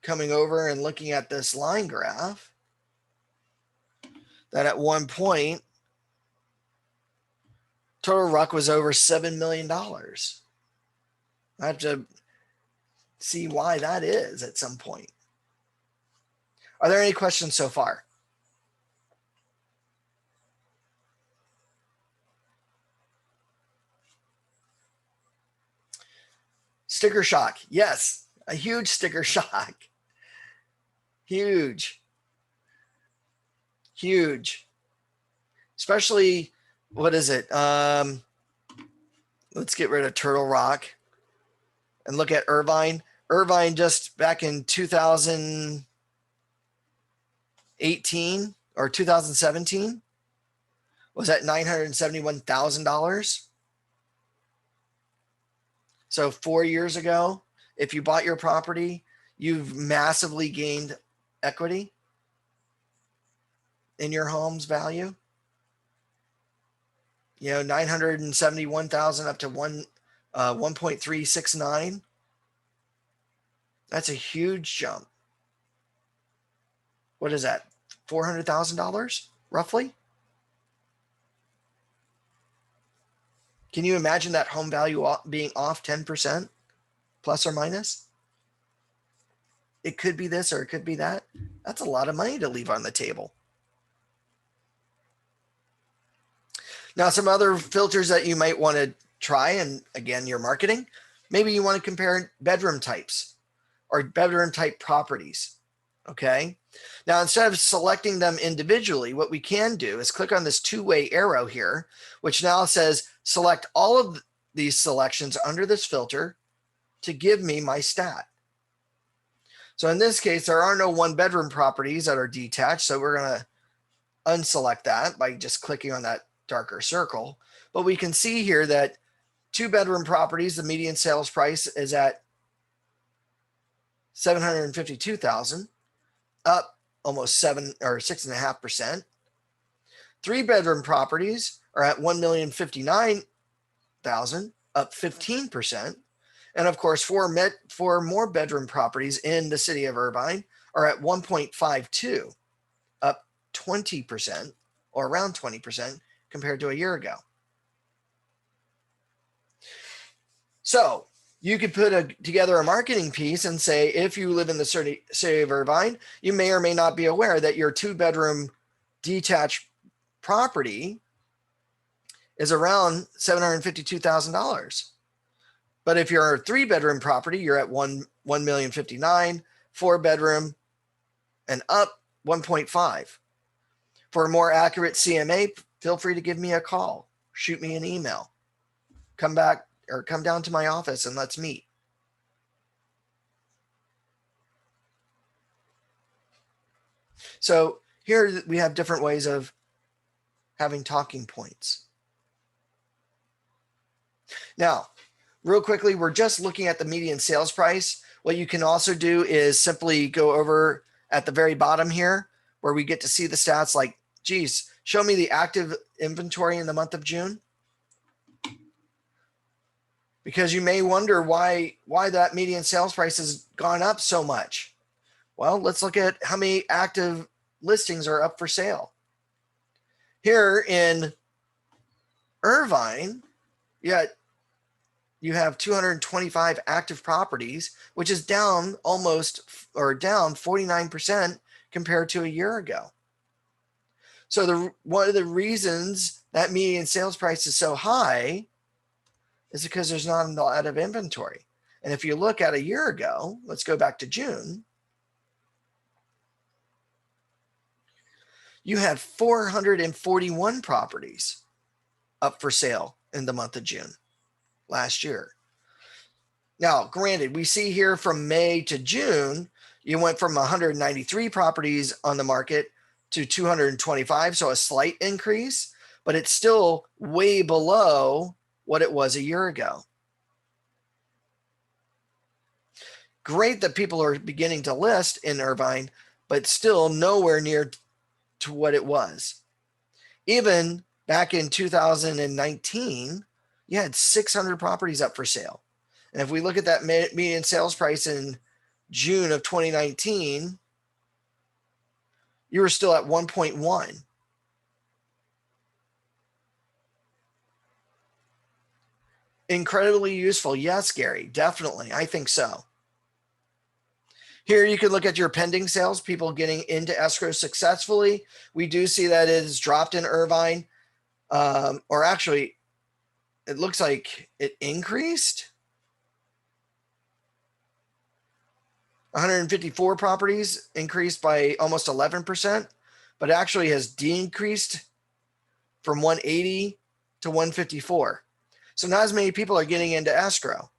coming over and looking at this line graph, that at one point, Turtle Rock was over $7 million. I have to see why that is at some point. Are there any questions so far? Sticker shock. Yes, a huge sticker shock. Huge. Huge. Especially, what is it? Let's get rid of Turtle Rock and look at Irvine. Irvine just back in 2018 or 2017 was at $971,000. So 4 years ago, if you bought your property, you've massively gained equity in your home's value. You know, 971,000 up to 1.369. That's a huge jump. What is that? $400,000 roughly? Can you imagine that home value being off 10% plus or minus? It could be this or it could be that. That's a lot of money to leave on the table. Now, some other filters that you might want to try, and again, your marketing, maybe you want to compare bedroom types or bedroom type properties. Okay. Now, instead of selecting them individually, what we can do is click on this two-way arrow here, which now says select all of these selections under this filter to give me my stat. So in this case, there are no one-bedroom properties that are detached. So we're going to unselect that by just clicking on that darker circle. But we can see here that 2-bedroom properties, the median sales price is at $752,000, up almost 7 or 6.5%. 3-bedroom properties are at 1,059,000, up 15%. And of course, four more bedroom properties in the city of Irvine are at 1.52, up 20% or around 20% compared to a year ago. So you could put together a marketing piece and say, if you live in the city of Irvine, you may or may not be aware that your 2-bedroom detached property is around $752,000. But if you're a 3-bedroom property, you're at 1,059,000, 4-bedroom and up 1.5. For a more accurate CMA, feel free to give me a call, shoot me an email, come back or come down to my office and let's meet. So here we have different ways of having talking points. Now, real quickly, we're just looking at the median sales price. What you can also do is simply go over at the very bottom here where we get to see the stats like, geez, show me the active inventory in the month of June. Because you may wonder why that median sales price has gone up so much. Well, let's look at how many active listings are up for sale. Here in Irvine, you have 225 active properties, which is down down 49% compared to a year ago. So one of the reasons that median sales price is so high is because there's not a lot of inventory. And if you look at a year ago, let's go back to June, you had 441 properties up for sale in the month of June last year. Now, granted, we see here from May to June, you went from 193 properties on the market to 225, so a slight increase, but it's still way below what it was a year ago. Great that people are beginning to list in Irvine, but still nowhere near to what it was. Even back in 2019, you had 600 properties up for sale. And if we look at that median sales price in June of 2019, you were still at 1.1. Incredibly useful. Yes, Gary, definitely. I think so. Here you can look at your pending sales, people getting into escrow successfully. We do see that it has dropped in Irvine, or actually, it looks like it increased. 154 properties increased by almost 11%, but actually has decreased from 180 to 154. So not as many people are getting into escrow.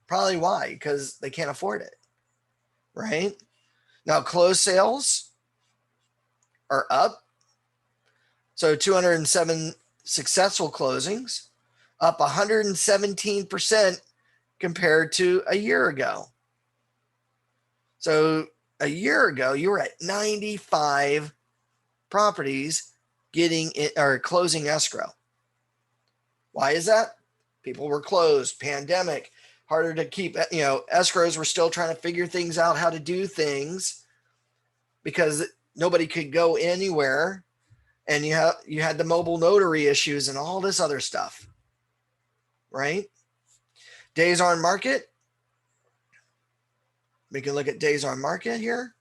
Probably why? Because they can't afford it, right? Now closed sales are up. So 207 successful closings, up 117% compared to a year ago. So a year ago, you were at 95 properties getting in, or closing escrow. Why is that? People were closed, pandemic, harder to keep, escrows were still trying to figure things out, how to do things because nobody could go anywhere. And you had the mobile notary issues and all this other stuff, right? Days on market. We can look at days on market here.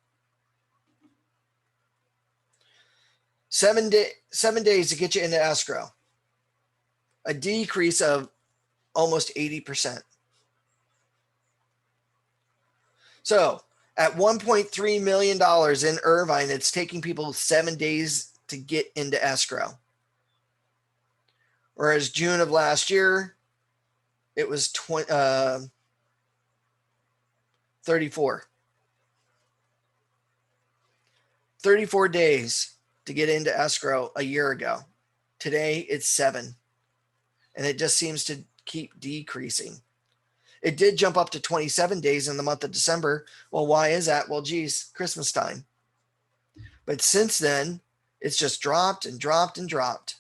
7 days to get you into escrow. A decrease of almost 80%. So at $1.3 million in Irvine, it's taking people 7 days to get into escrow. Whereas June of last year, it was 34. 34 days to get into escrow a year ago. Today, it's 7. And it just seems to keep decreasing. It did jump up to 27 days in the month of December. Well, why is that? Well, geez, Christmas time. But since then, It's just dropped and dropped and dropped.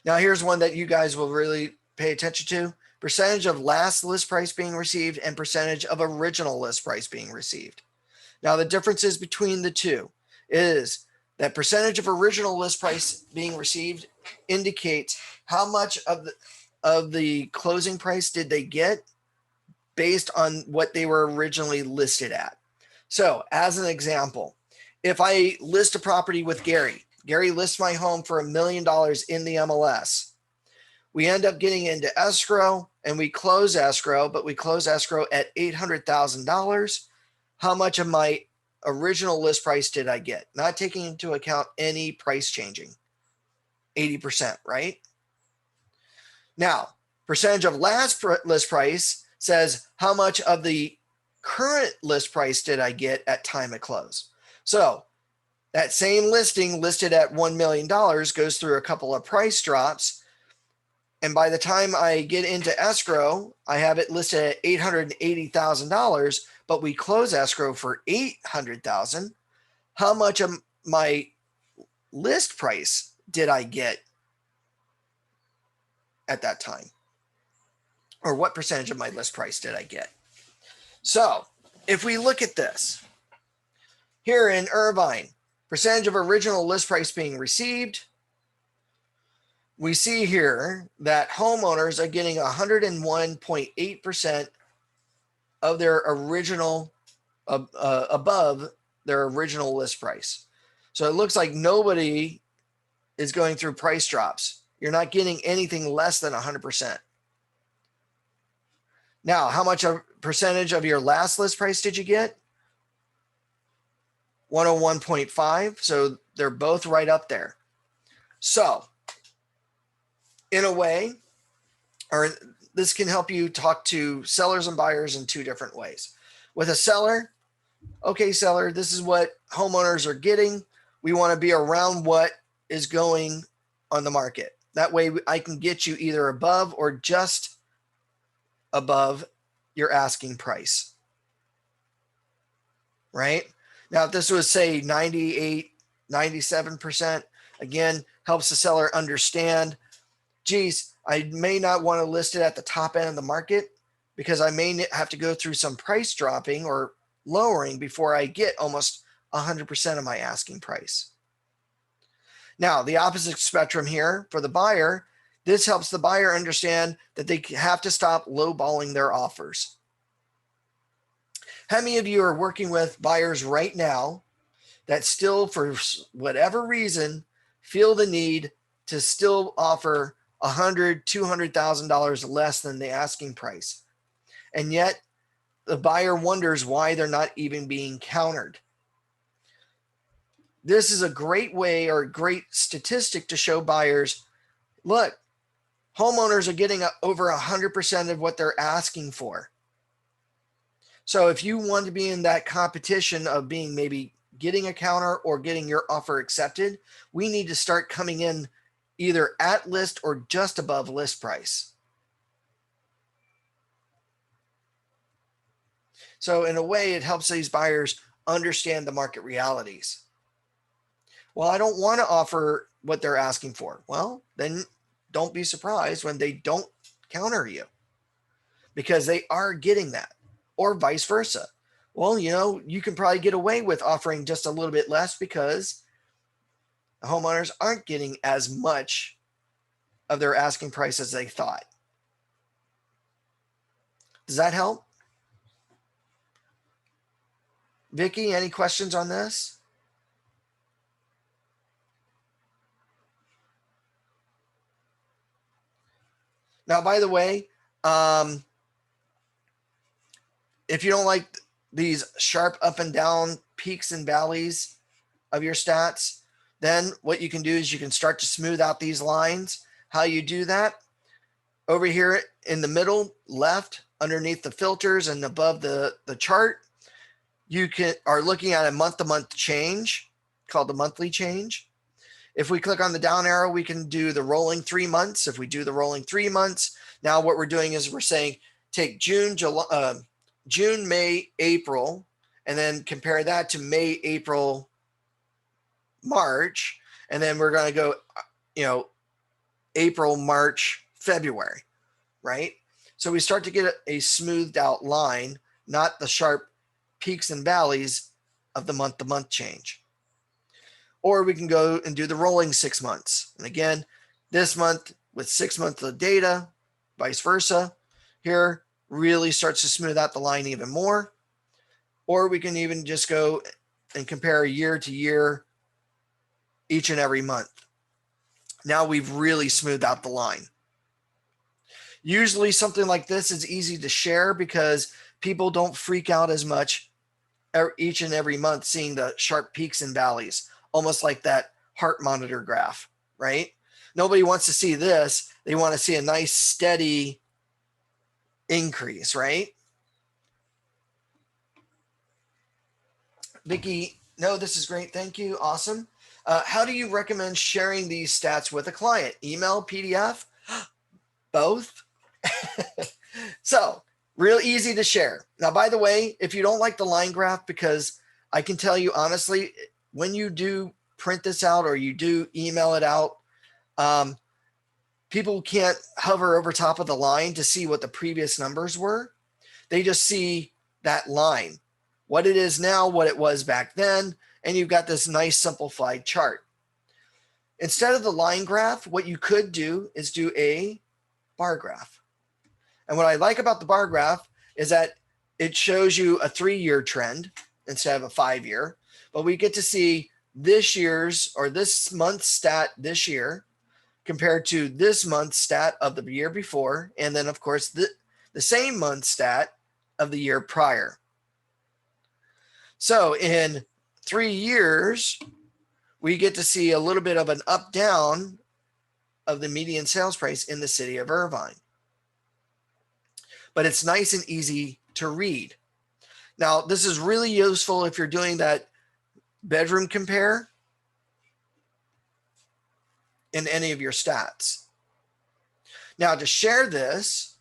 Now here's one that you guys will really pay attention to. Percentage of last list price being received and percentage of original list price being received. Now the differences between the two is that percentage of original list price being received indicates how much of the closing price did they get based on what they were originally listed at. So as an example, if I list a property with Gary lists my home for $1 million in the MLS. We end up getting into escrow and we close escrow, but we close escrow at $800,000. How much of my original list price did I get? Not taking into account any price changing. 80%, right? Now, percentage of last list price says how much of the current list price did I get at time of close. So that same listing listed at $1 million goes through a couple of price drops. And by the time I get into escrow, I have it listed at $880,000, but we close escrow for $800,000. How much of my list price did I get at that time? Or what percentage of my list price did I get? So if we look at this, here in Irvine, percentage of original list price being received, we see here that homeowners are getting 101.8% of their original, above their original list price. So it looks like nobody is going through price drops. You're not getting anything less than 100%. Now, how much a percentage of your last list price did you get? 101.5. So they're both right up there. So in a way, or this can help you talk to sellers and buyers in two different ways. With a seller, okay, seller, this is what homeowners are getting. We want to be around what is going on the market. That way I can get you either above or just above your asking price. Right? Now, if this was say 98, 97%, again, helps the seller understand, geez, I may not want to list it at the top end of the market because I may have to go through some price dropping or lowering before I get almost 100% of my asking price. Now, the opposite spectrum here for the buyer, this helps the buyer understand that they have to stop lowballing their offers. How many of you are working with buyers right now that still, for whatever reason, feel the need to still offer $100,000, $200,000 less than the asking price? And yet the buyer wonders why they're not even being countered. This is a great way or a great statistic to show buyers, look, homeowners are getting over 100% of what they're asking for. So if you want to be in that competition of being maybe getting a counter or getting your offer accepted, we need to start coming in either at list or just above list price. So in a way, it helps these buyers understand the market realities. Well, I don't want to offer what they're asking for. Well, then don't be surprised when they don't counter you, because they are getting that, or vice versa. Well, you know, you can probably get away with offering just a little bit less because homeowners aren't getting as much of their asking price as they thought. Does that help? Vicky, any questions on this? Now, by the way, if you don't like these sharp up and down peaks and valleys of your stats, then what you can do is you can start to smooth out these lines. How you do that? Over here in the middle left, underneath the filters and above the chart, you are looking at a month-to-month change called the monthly change. If we click on the down arrow, we can do the rolling 3 months. If we do the rolling 3 months, now what we're doing is we're saying take June, May, April, and then compare that to May, April, March, and then we're going to go, April, March, February, right? So we start to get a smoothed out line, not the sharp peaks and valleys of the month-to-month change. Or we can go and do the rolling 6 months. And again, this month with 6 months of data, vice versa, here really starts to smooth out the line even more. Or we can even just go and compare year to year each and every month. Now we've really smoothed out the line. Usually something like this is easy to share because people don't freak out as much each and every month seeing the sharp peaks and valleys, almost like that heart monitor graph, right? Nobody wants to see this. They want to see a nice steady increase, right? Vicki, no, this is great. Thank you. Awesome. How do you recommend sharing these stats with a client? Email, PDF, both? So real easy to share. Now, by the way, if you don't like the line graph, because I can tell you honestly, when you do print this out or you do email it out, people can't hover over top of the line to see what the previous numbers were. They just see that line, what it is now, what it was back then, and you've got this nice simplified chart. Instead of the line graph, what you could do is do a bar graph. And what I like about the bar graph is that it shows you a 3-year trend instead of a 5-year, but we get to see this year's or this month's stat this year compared to this month's stat of the year before, and then of course the same month stat of the year prior. So in 3 years, we get to see a little bit of an up down of the median sales price in the city of Irvine. But it's nice and easy to read. Now, this is really useful if you're doing that bedroom compare in any of your stats. Now, to share this,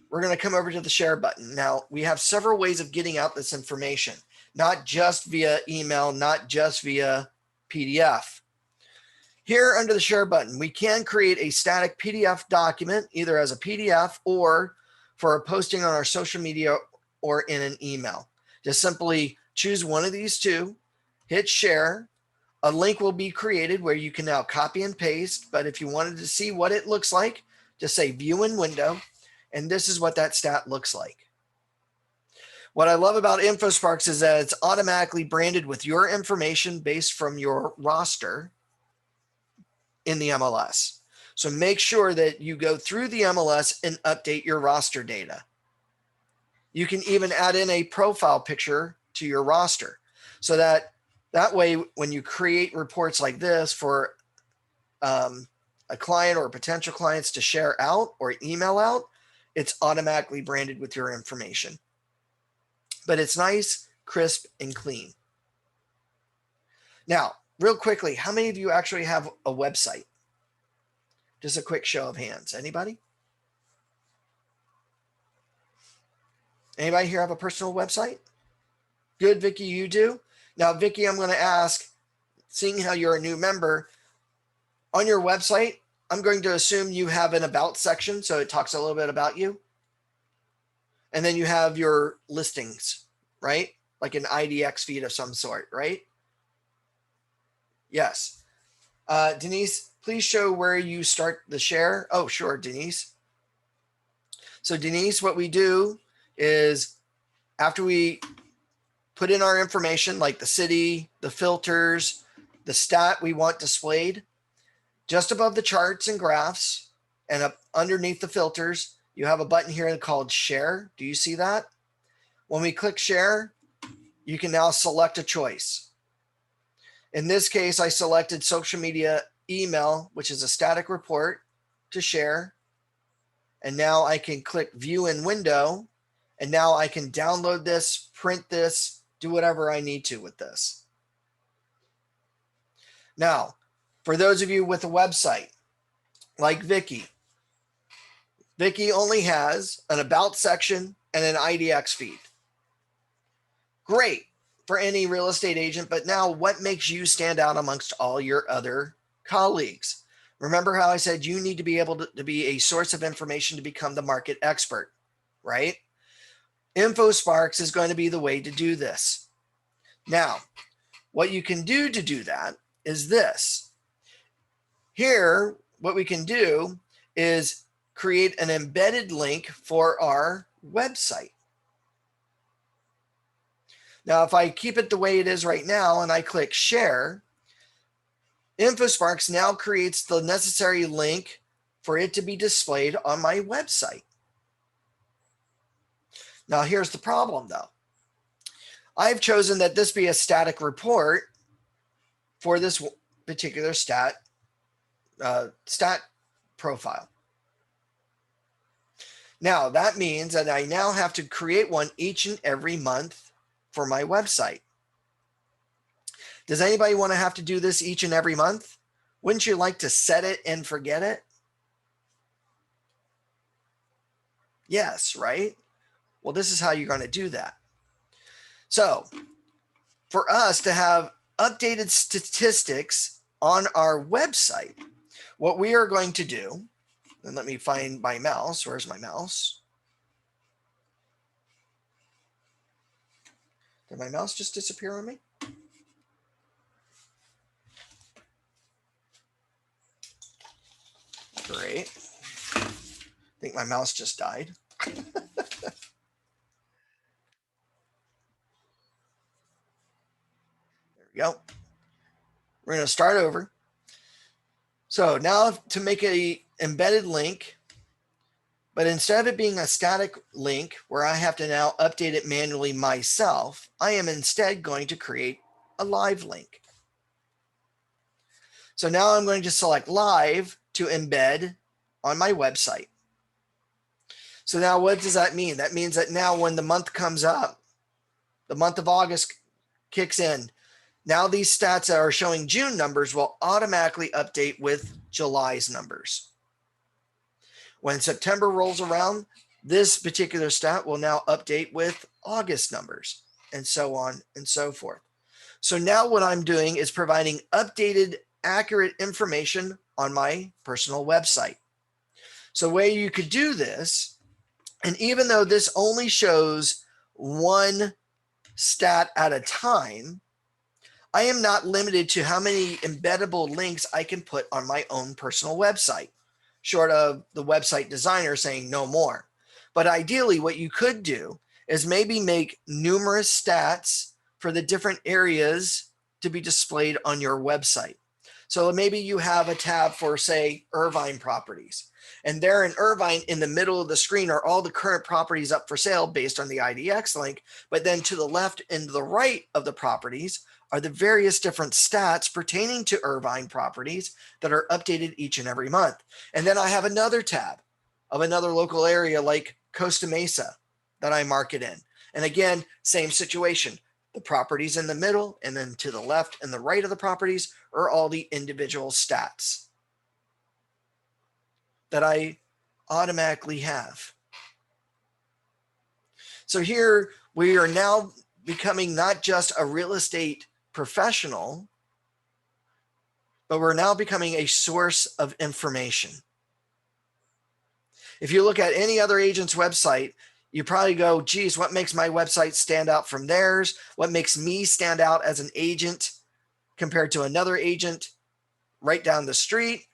we're going to come over to the share button. Now, we have several ways of getting out this information, not just via email, not just via PDF. Here under the share button, we can create a static PDF document, either as a PDF or for posting on our social media or in an email. Just simply choose one of these two, hit share. A link will be created where you can now copy and paste, but if you wanted to see what it looks like, just say view in window, and this is what that stat looks like. What I love about InfoSparks is that it's automatically branded with your information based from your roster in the MLS. So make sure that you go through the MLS and update your roster data. You can even add in a profile picture to your roster so that way, when you create reports like this for a client or potential clients to share out or email out, it's automatically branded with your information. But it's nice, crisp, and clean. Now, real quickly, how many of you actually have a website? Just a quick show of hands. Anybody? Anybody here have a personal website? Good, Vicki, you do? Now, Vicki, I'm going to ask, seeing how you're a new member, on your website, I'm going to assume you have an about section, so it talks a little bit about you. And then you have your listings, right? Like an IDX feed of some sort, right? Yes. Denise, please show where you start the share. Oh, sure, Denise. So Denise, what we do is after we put in our information like the city, the filters, the stat we want displayed, just above the charts and graphs and up underneath the filters, you have a button here called share. Do you see that? When we click share, you can now select a choice. In this case, I selected social media email, which is a static report to share. And now I can click view in window. And now I can download this, print this, do whatever I need to with this. Now, for those of you with a website, like Vicki, Vicky only has an about section and an IDX feed. Great for any real estate agent, but now what makes you stand out amongst all your other colleagues? Remember how I said you need to be able to be a source of information to become the market expert, right? InfoSparks is going to be the way to do this. Now, what you can do to do that is this. Here, what we can do is create an embedded link for our website. Now, if I keep it the way it is right now and I click share, InfoSparks now creates the necessary link for it to be displayed on my website. Now, here's the problem though. I've chosen that this be a static report for this particular stat profile. Now, that means that I now have to create one each and every month for my website. Does anybody want to have to do this each and every month? Wouldn't you like to set it and forget it? Yes, right? Well, this is how you're going to do that. So for us to have updated statistics on our website, what we are going to do, and let me find my mouse. Where's my mouse? Did my mouse just disappear on me? Great. I think my mouse just died. There we go. We're going to start over. So now to make an embedded link, but instead of it being a static link where I have to now update it manually myself, I am instead going to create a live link. So now I'm going to select live to embed on my website. So now what does that mean? That means that now when the month comes up, the month of August kicks in, now these stats that are showing June numbers will automatically update with July's numbers. When September rolls around, this particular stat will now update with August numbers, and so on and so forth. So now what I'm doing is providing updated, accurate information on my personal website. So the way you could do this, and even though this only shows one stat at a time, I am not limited to how many embeddable links I can put on my own personal website, short of the website designer saying no more. But ideally, what you could do is maybe make numerous stats for the different areas to be displayed on your website. So maybe you have a tab for, say, Irvine properties. And there in Irvine, in the middle of the screen are all the current properties up for sale based on the IDX link. But then to the left and the right of the properties are the various different stats pertaining to Irvine properties that are updated each and every month. And then I have another tab of another local area like Costa Mesa that I market in. And again, same situation. The properties in the middle, and then to the left and the right of the properties are all the individual stats that I automatically have. So here we are now becoming not just a real estate professional, but we're now becoming a source of information. If you look at any other agent's website, you probably go, geez, what makes my website stand out from theirs? What makes me stand out as an agent compared to another agent right down the street?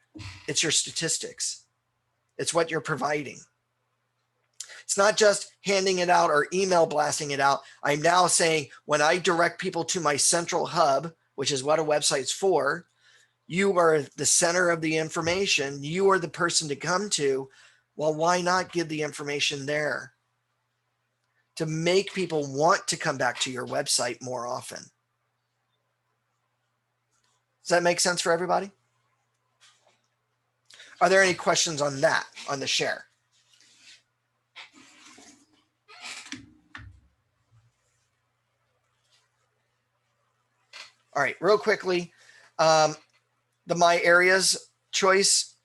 It's your statistics. It's what you're providing. It's not just handing it out or email blasting it out. I'm now saying when I direct people to my central hub, which is what a website's for, you are the center of the information. You are the person to come to. Well, why not give the information there to make people want to come back to your website more often? Does that make sense for everybody? Are there any questions on that, on the share? All right, real quickly, the My Areas choice.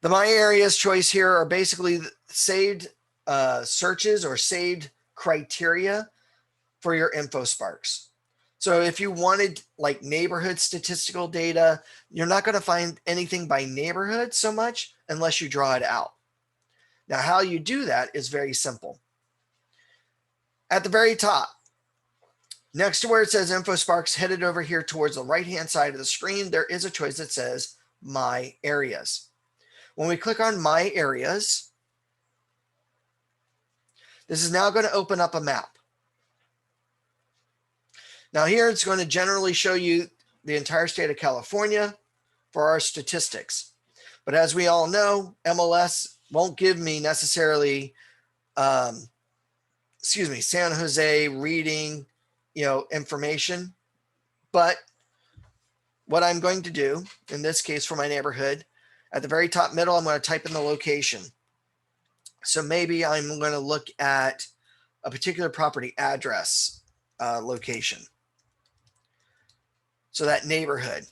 The My Areas choice here are basically saved searches or saved criteria for your InfoSparks. So if you wanted like neighborhood statistical data, you're not going to find anything by neighborhood so much unless you draw it out. Now, how you do that is very simple. At the very top, next to where it says InfoSparks, headed over here towards the right-hand side of the screen, there is a choice that says My Areas. When we click on My Areas, this is now going to open up a map. Now here it's going to generally show you the entire state of California for our statistics. But as we all know, MLS won't give me necessarily, San Jose reading, information. But what I'm going to do, in this case for my neighborhood, at the very top middle, I'm going to type in the location. So maybe I'm going to look at a particular property address location. So that neighborhood.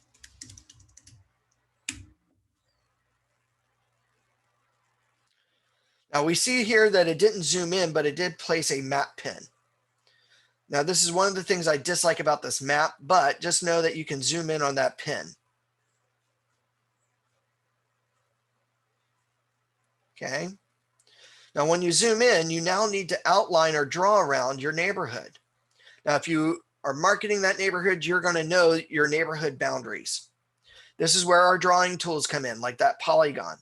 Now we see here that it didn't zoom in, but it did place a map pin. Now this is one of the things I dislike about this map, but just know that you can zoom in on that pin. Okay. Now when you zoom in, you now need to outline or draw around your neighborhood. Now if you are marketing that neighborhood, you're going to know your neighborhood boundaries. This is where our drawing tools come in, like that polygon.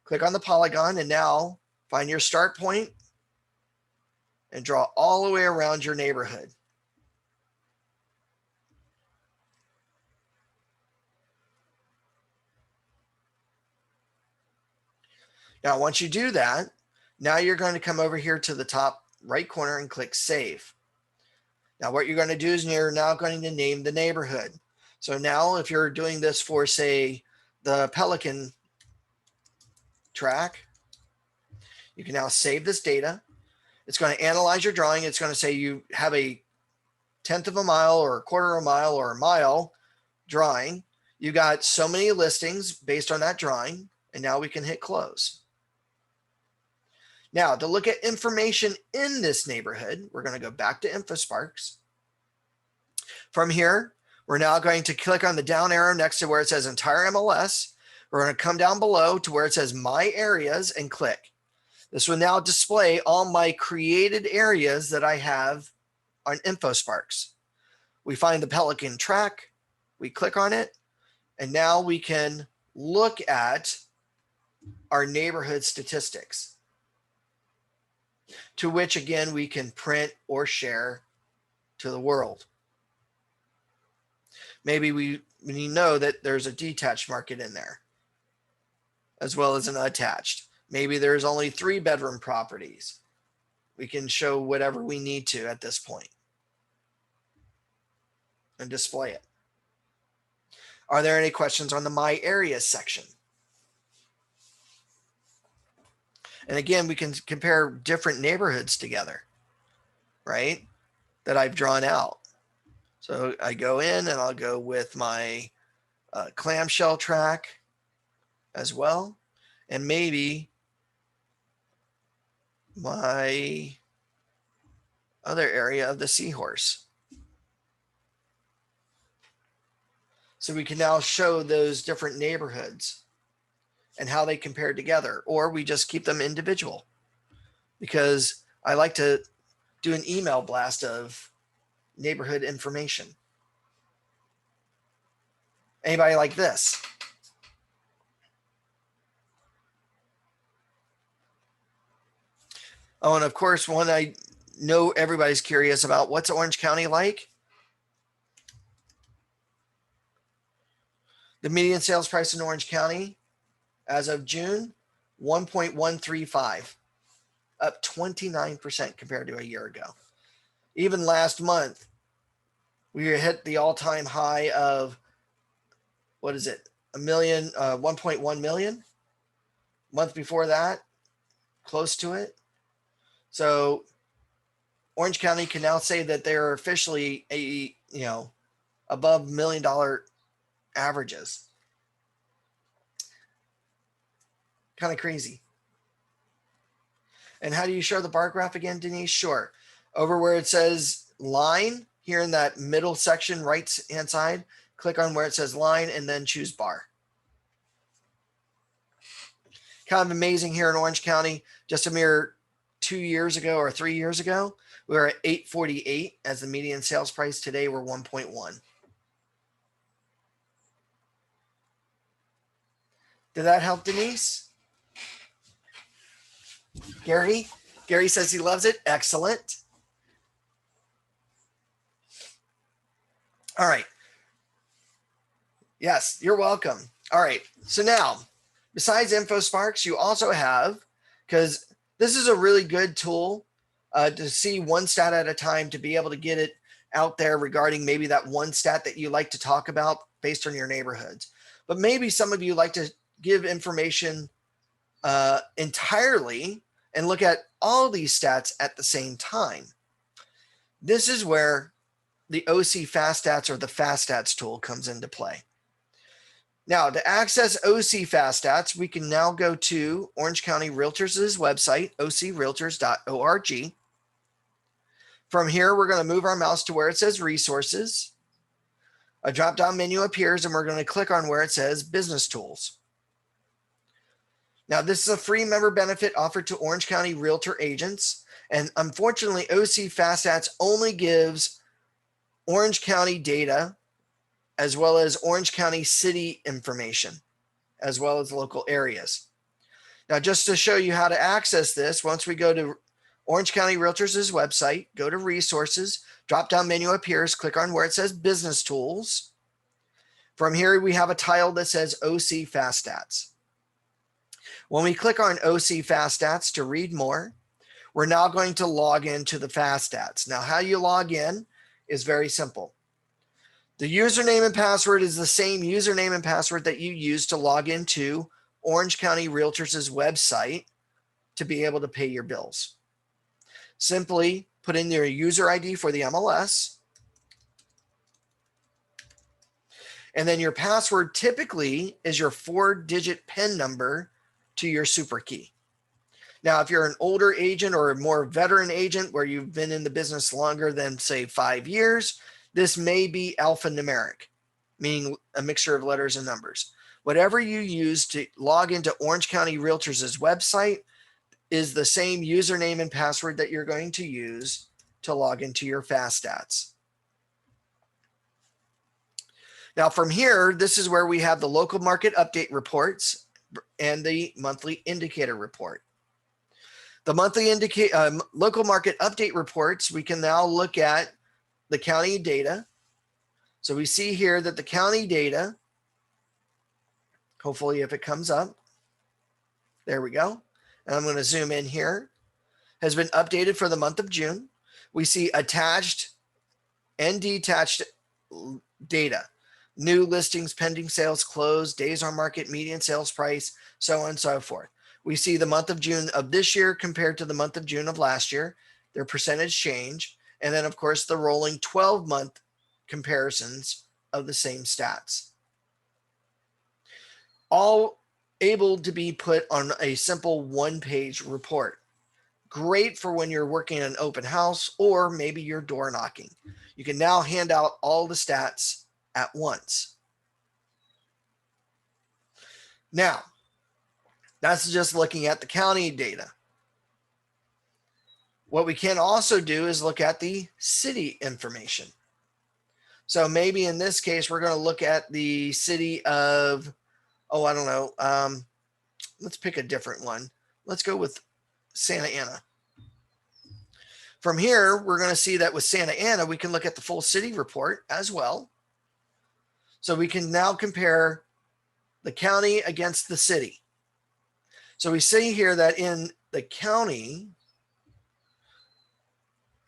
Click on the polygon and now find your start point and draw all the way around your neighborhood. Now, once you do that, now you're going to come over here to the top right corner and click Save. Now, what you're going to do is you're now going to name the neighborhood. So now if you're doing this for, say, the Pelican track, you can now save this data. It's going to analyze your drawing. It's going to say you have a 1/10 of a mile or a 1/4 of a mile or a mile drawing. You got so many listings based on that drawing, and now we can hit close. Now, to look at information in this neighborhood, we're going to go back to InfoSparks. From here, we're now going to click on the down arrow next to where it says entire MLS. We're going to come down below to where it says My Areas and click. This will now display all my created areas that I have on InfoSparks. We find the Pelican track, we click on it, and now we can look at our neighborhood statistics, to which again we can print or share to the world. Maybe we know that there's a detached market in there as well as an attached. Maybe there's only 3-bedroom properties. We can show whatever we need to at this point and display it. Are there any questions on the My Areas section? And again, we can compare different neighborhoods together, right? That I've drawn out. So I go in and I'll go with my clamshell track as well. And maybe my other area of the seahorse. So we can now show those different neighborhoods and how they compare together, or we just keep them individual, because I like to do an email blast of neighborhood information. Anybody like this? Oh, and of course, one I know everybody's curious about, what's Orange County like? The median sales price in Orange County as of June, 1.135, up 29% compared to a year ago. Even last month, we hit the all-time high of, what is it, 1.1 million. Month before that, close to it. So Orange County can now say that they're officially above $1 million averages. Kind of crazy. And how do you show the bar graph again, Denise? Sure. Over where it says line, here in that middle section, right hand side, click on where it says line and then choose bar. Kind of amazing here in Orange County, just a mere 2 years ago or 3 years ago, we were at 848 as the median sales price. Today we're 1.1. Did that help, Denise? Gary? Gary says he loves it. Excellent. All right. Yes, you're welcome. All right. So now, besides InfoSparks, you also have, because this is a really good tool to see one stat at a time, to be able to get it out there regarding maybe that one stat that you like to talk about based on your neighborhoods. But maybe some of you like to give information entirely and look at all these stats at the same time. This is where the OC FastStats or the FastStats tool comes into play. Now, to access OC FastStats, we can now go to Orange County Realtors' website, ocrealtors.org. From here, we're going to move our mouse to where it says Resources. A drop-down menu appears, and we're going to click on where it says Business Tools. Now, this is a free member benefit offered to Orange County Realtor agents, and unfortunately, OC FastStats only gives Orange County data, as well as Orange County city information, as well as local areas. Now, just to show you how to access this, once we go to Orange County Realtors' website, go to Resources, drop-down menu appears, click on where it says Business Tools. From here, we have a tile that says OC FastStats. When we click on OC FastStats to read more, we're now going to log into the FastStats. Now, how you log in is very simple. The username and password is the same username and password that you use to log into Orange County Realtors' website to be able to pay your bills. Simply put in your user ID for the MLS. And then your password typically is your 4-digit PIN number to your super key. Now, if you're an older agent or a more veteran agent where you've been in the business longer than, say, 5 years, this may be alphanumeric, meaning a mixture of letters and numbers. Whatever you use to log into Orange County Realtors' website is the same username and password that you're going to use to log into your FastStats. Now, from here, this is where we have the local market update reports and the monthly indicator report. The monthly local market update reports, we can now look at the county data. So we see here that the county data, hopefully if it comes up, there we go. And I'm going to zoom in here, has been updated for the month of June. We see attached and detached data, new listings, pending sales, closed, days on market, median sales price, so on and so forth. We see the month of June of this year compared to the month of June of last year, their percentage change. And then, of course, the rolling 12-month comparisons of the same stats. All able to be put on a simple one-page report. Great for when you're working an open house or maybe you're door knocking. You can now hand out all the stats at once. Now, that's just looking at the county data. What we can also do is look at the city information. So maybe in this case, we're going to look at the city of, oh, I don't know. Let's pick a different one. Let's go with Santa Ana. From here, we're going to see that with Santa Ana, we can look at the full city report as well. So we can now compare the county against the city. So we see here that in the county,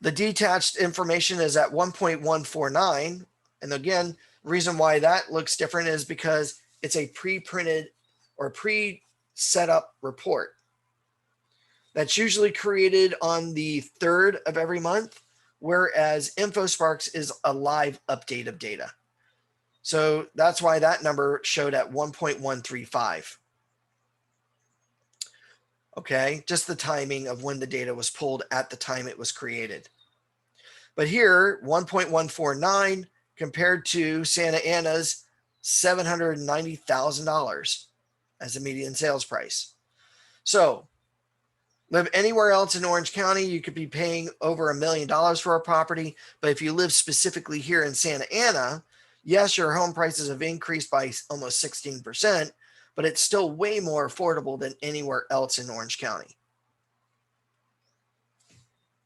the detached information is at 1.149. And again, the reason why that looks different is because it's a pre-printed or pre-set up report. That's usually created on the 3rd of every month, whereas InfoSparks is a live update of data. So that's why that number showed at 1.135. Okay, just the timing of when the data was pulled at the time it was created. But here, 1.149 compared to Santa Ana's $790,000 as a median sales price. So live anywhere else in Orange County, you could be paying over $1 million for a property. But if you live specifically here in Santa Ana, yes, your home prices have increased by almost 16%, but it's still way more affordable than anywhere else in Orange County.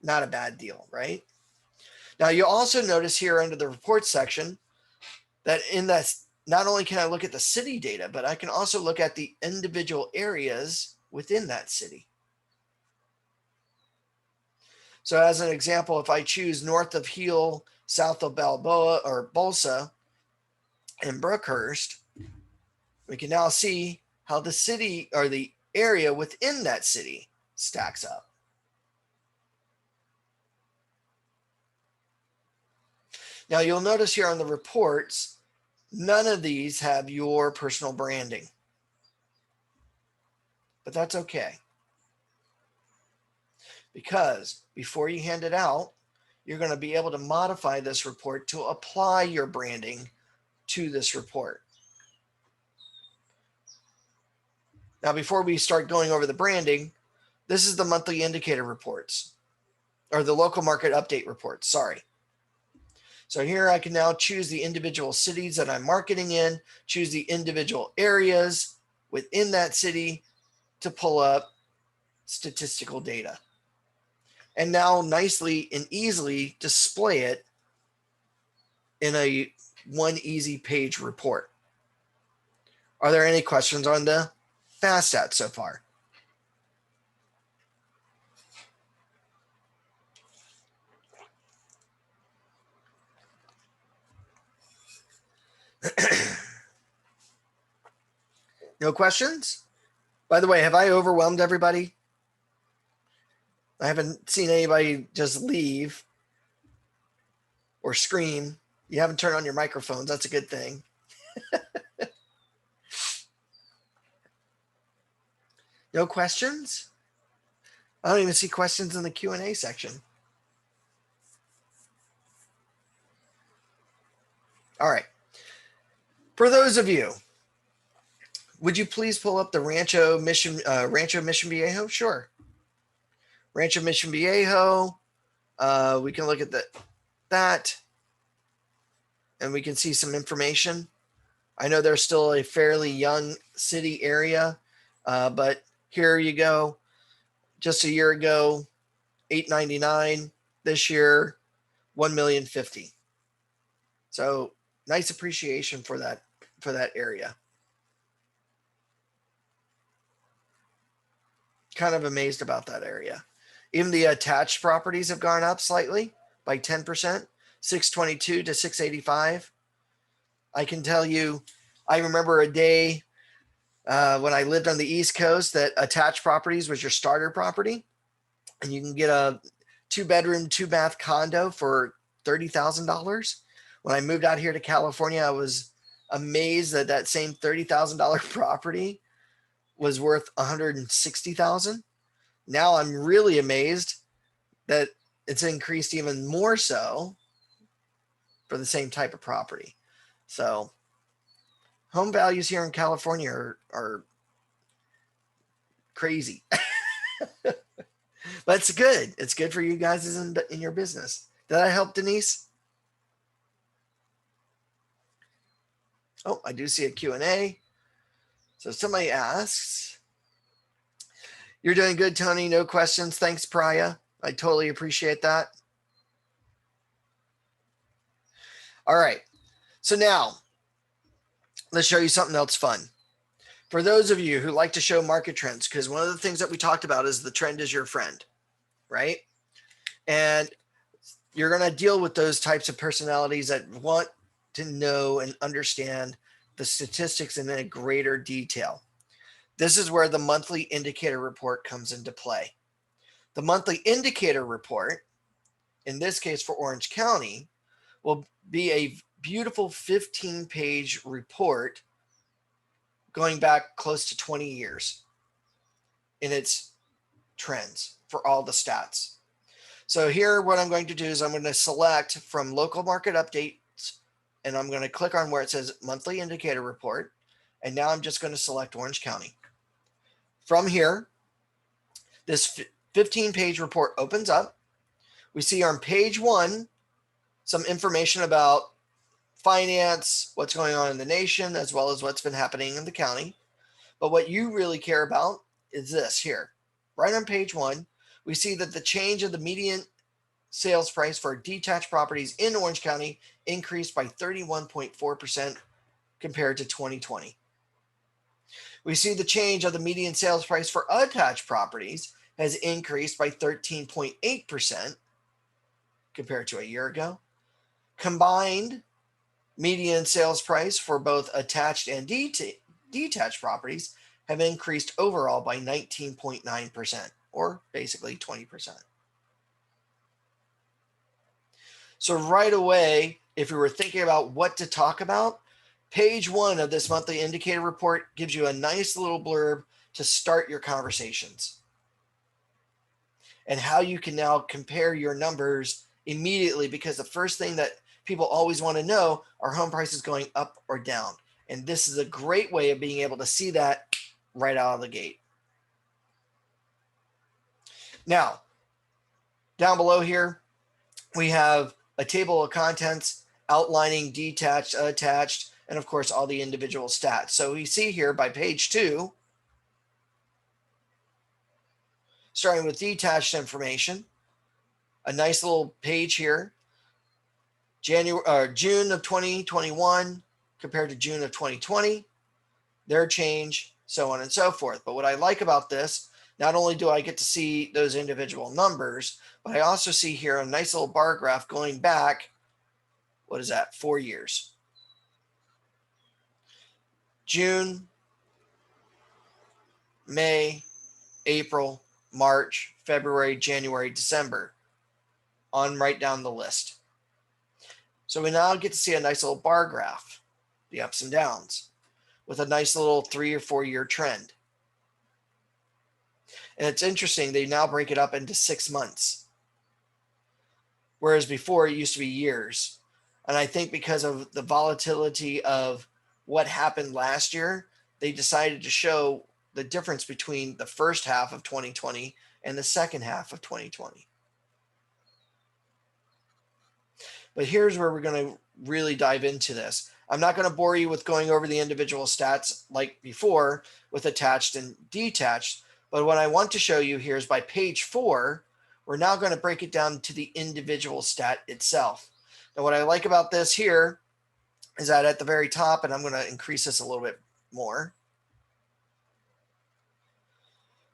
Not a bad deal, right? Now, you'll also notice here under the reports section that in that, not only can I look at the city data, but I can also look at the individual areas within that city. So as an example, if I choose north of Heel, south of Balboa or Bolsa and Brookhurst, we can now see how the city or the area within that city stacks up. Now you'll notice here on the reports, none of these have your personal branding, but that's okay. Because before you hand it out, you're going to be able to modify this report to apply your branding to this report. Now, before we start going over the branding, this is the monthly indicator reports, or the local market update reports, sorry. So here I can now choose the individual cities that I'm marketing in, choose the individual areas within that city to pull up statistical data. And now nicely and easily display it in a one easy page report. Are there any questions on the FastStats so far? No questions? By the way, have I overwhelmed everybody? I haven't seen anybody just leave or scream. You haven't turned on your microphones. That's a good thing. No questions? I don't even see questions in the Q&A section. All right. For those of you, would you please pull up the Rancho Mission Viejo? Sure. Rancho Mission Viejo. We can look at that, and we can see some information. I know there's still a fairly young city area, but here you go. Just a year ago, $899. This year, $1,050,000. So nice appreciation for that area. Kind of amazed about that area. Even the attached properties have gone up slightly by 10%, 622 to 685. I can tell you, I remember a day when I lived on the East Coast that attached properties was your starter property, and you can get a 2-bedroom, 2-bath condo for $30,000. When I moved out here to California, I was amazed that that same $30,000 property was worth $160,000. Now I'm really amazed that it's increased even more so for the same type of property. So home values here in California are crazy. But it's good. It's good for you guys in your business. Did I help, Denise? Oh, I do see a Q&A. So somebody asks, you're doing good, Tony. No questions. Thanks, Priya. I totally appreciate that. All right. So now let's show you something else fun. For those of you who like to show market trends, because one of the things that we talked about is the trend is your friend, right? And you're going to deal with those types of personalities that want to know and understand the statistics in a greater detail. This is where the monthly indicator report comes into play. The monthly indicator report, in this case for Orange County, will be a beautiful 15-page report going back close to 20 years. And it's trends for all the stats. So here, what I'm going to do is I'm going to select from local market updates, and I'm going to click on where it says monthly indicator report. And now I'm just going to select Orange County. From here, this 15-page report opens up. We see on page 1 some information about finance, what's going on in the nation, as well as what's been happening in the county. But what you really care about is this here. Right on page 1, we see that the change of the median sales price for detached properties in Orange County increased by 31.4% compared to 2020. We see the change of the median sales price for attached properties has increased by 13.8% compared to a year ago. Combined median sales price for both attached and detached properties have increased overall by 19.9%, or basically 20%. So right away, if we were thinking about what to talk about, page 1 of this monthly indicator report gives you a nice little blurb to start your conversations and how you can now compare your numbers immediately, because the first thing that people always want to know are home prices going up or down. And this is a great way of being able to see that right out of the gate. Now, down below here, we have a table of contents outlining detached, attached, and of course, all the individual stats. So we see here by page 2, starting with detached information, a nice little page here. June of 2021 compared to June of 2020, their change, so on and so forth. But what I like about this, not only do I get to see those individual numbers, but I also see here a nice little bar graph going back, what is that, 4 years. June, May, April, March, February, January, December, on right down the list. So we now get to see a nice little bar graph, the ups and downs, with a nice little 3 or 4 year trend. And it's interesting, they now break it up into 6 months, whereas before it used to be years. And I think because of the volatility of what happened last year, they decided to show the difference between the first half of 2020 and the second half of 2020. But here's where we're going to really dive into this. I'm not going to bore you with going over the individual stats like before with attached and detached, but what I want to show you here is by page 4, we're now going to break it down to the individual stat itself. Now, what I like about this here is that at the very top, and I'm going to increase this a little bit more,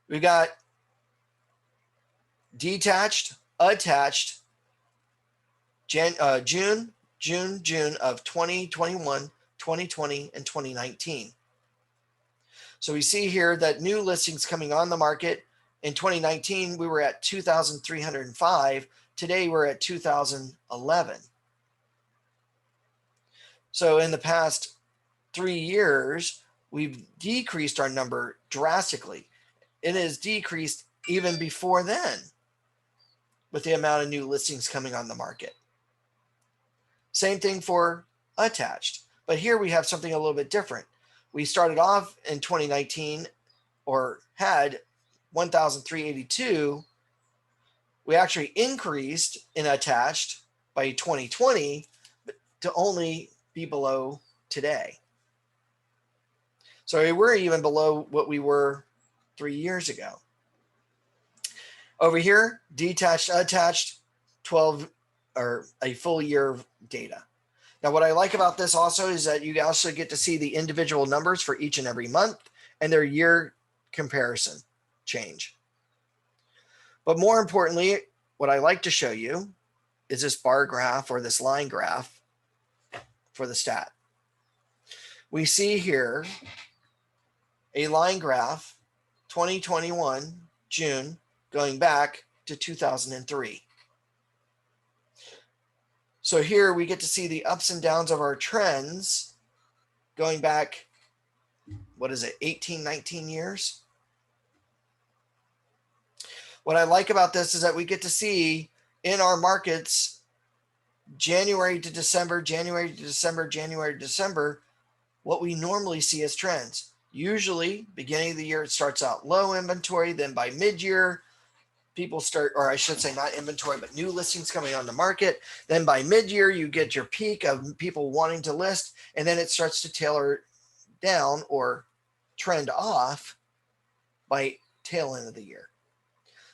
we've got detached, attached, June of 2021, 2020, and 2019. So we see here that new listings coming on the market. In 2019, we were at 2,305. Today, we're at 2,011. So in the past 3 years, we've decreased our number drastically. It has decreased even before then with the amount of new listings coming on the market. Same thing for attached, but here we have something a little bit different. We started off in 2019, or had 1,382. We actually increased in attached by 2020 to only be below today. So we're even below what we were 3 years ago. Over here, detached, attached, 12 or a full year of data. Now, what I like about this also is that you also get to see the individual numbers for each and every month and their year comparison change. But more importantly, what I like to show you is this bar graph or this line graph for the stat. We see here a line graph, 2021, June, going back to 2003. So here we get to see the ups and downs of our trends going back, 18, 19 years. What I like about this is that we get to see in our markets, January to December, January to December, January to December, what we normally see as trends. Usually, beginning of the year, it starts out low inventory. Then by mid-year, people start, or I should say not inventory, but new listings coming on the market. Then by mid-year, you get your peak of people wanting to list, and then it starts to tailor down or trend off by tail end of the year.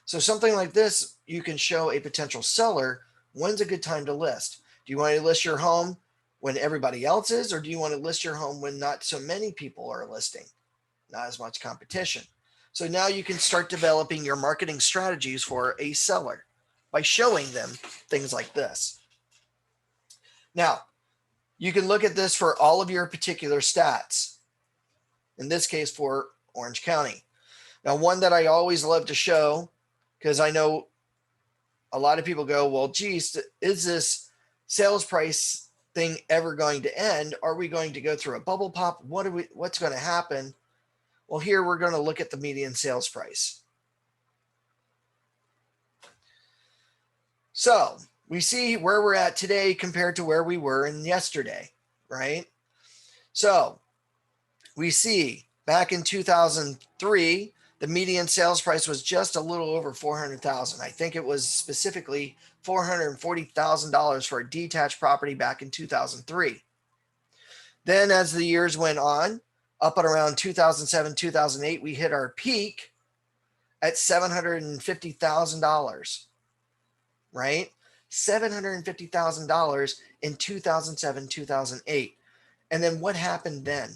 So something like this, you can show a potential seller when's a good time to list. Do you want to list your home when everybody else is, or do you want to list your home when not so many people are listing, not as much competition? So now you can start developing your marketing strategies for a seller by showing them things like this. Now, you can look at this for all of your particular stats, in this case for Orange County. Now, one that I always love to show, because I know a lot of people go, well, geez, is this sales price thing ever going to end? Are we going to go through a bubble pop? What's going to happen? Well, here we're going to look at the median sales price. So we see where we're at today compared to where we were in yesterday, right? So we see back in 2003, the median sales price was just a little over $400,000. I think it was specifically $440,000 for a detached property back in 2003. Then as the years went on, up at around 2007, 2008, we hit our peak at $750,000, right? $750,000 in 2007, 2008. And then what happened then?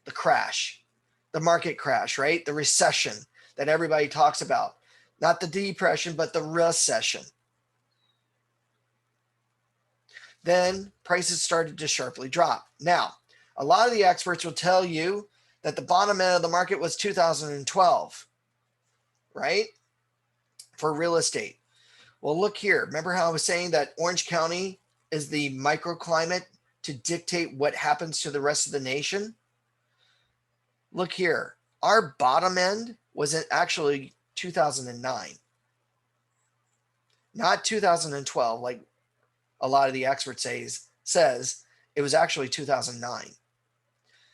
The crash, the market crash, right? The recession that everybody talks about. Not the depression, but the recession. Then prices started to sharply drop. Now, a lot of the experts will tell you that the bottom end of the market was 2012, right? For real estate. Well, look here. Remember how I was saying that Orange County is the microclimate to dictate what happens to the rest of the nation? Look here. Our bottom end was actually 2009, not 2012, like a lot of the experts says. It was actually 2009.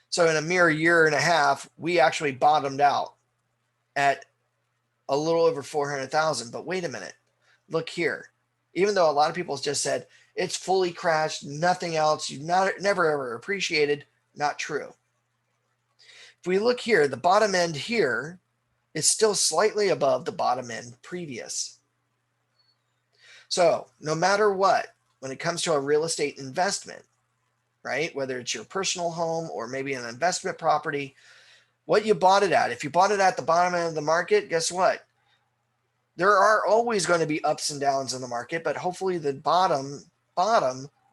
So in a mere year and a half, we actually bottomed out at a little over 400,000. But wait a minute, look here. Even though a lot of people just said it's fully crashed, nothing else, you've never ever appreciated, not true. If we look here, the bottom end here is still slightly above the bottom end previous. So no matter what, when it comes to a real estate investment, right, whether it's your personal home or maybe an investment property, what you bought it at, if you bought it at the bottom end of the market, guess what? There are always going to be ups and downs in the market, but hopefully the bottom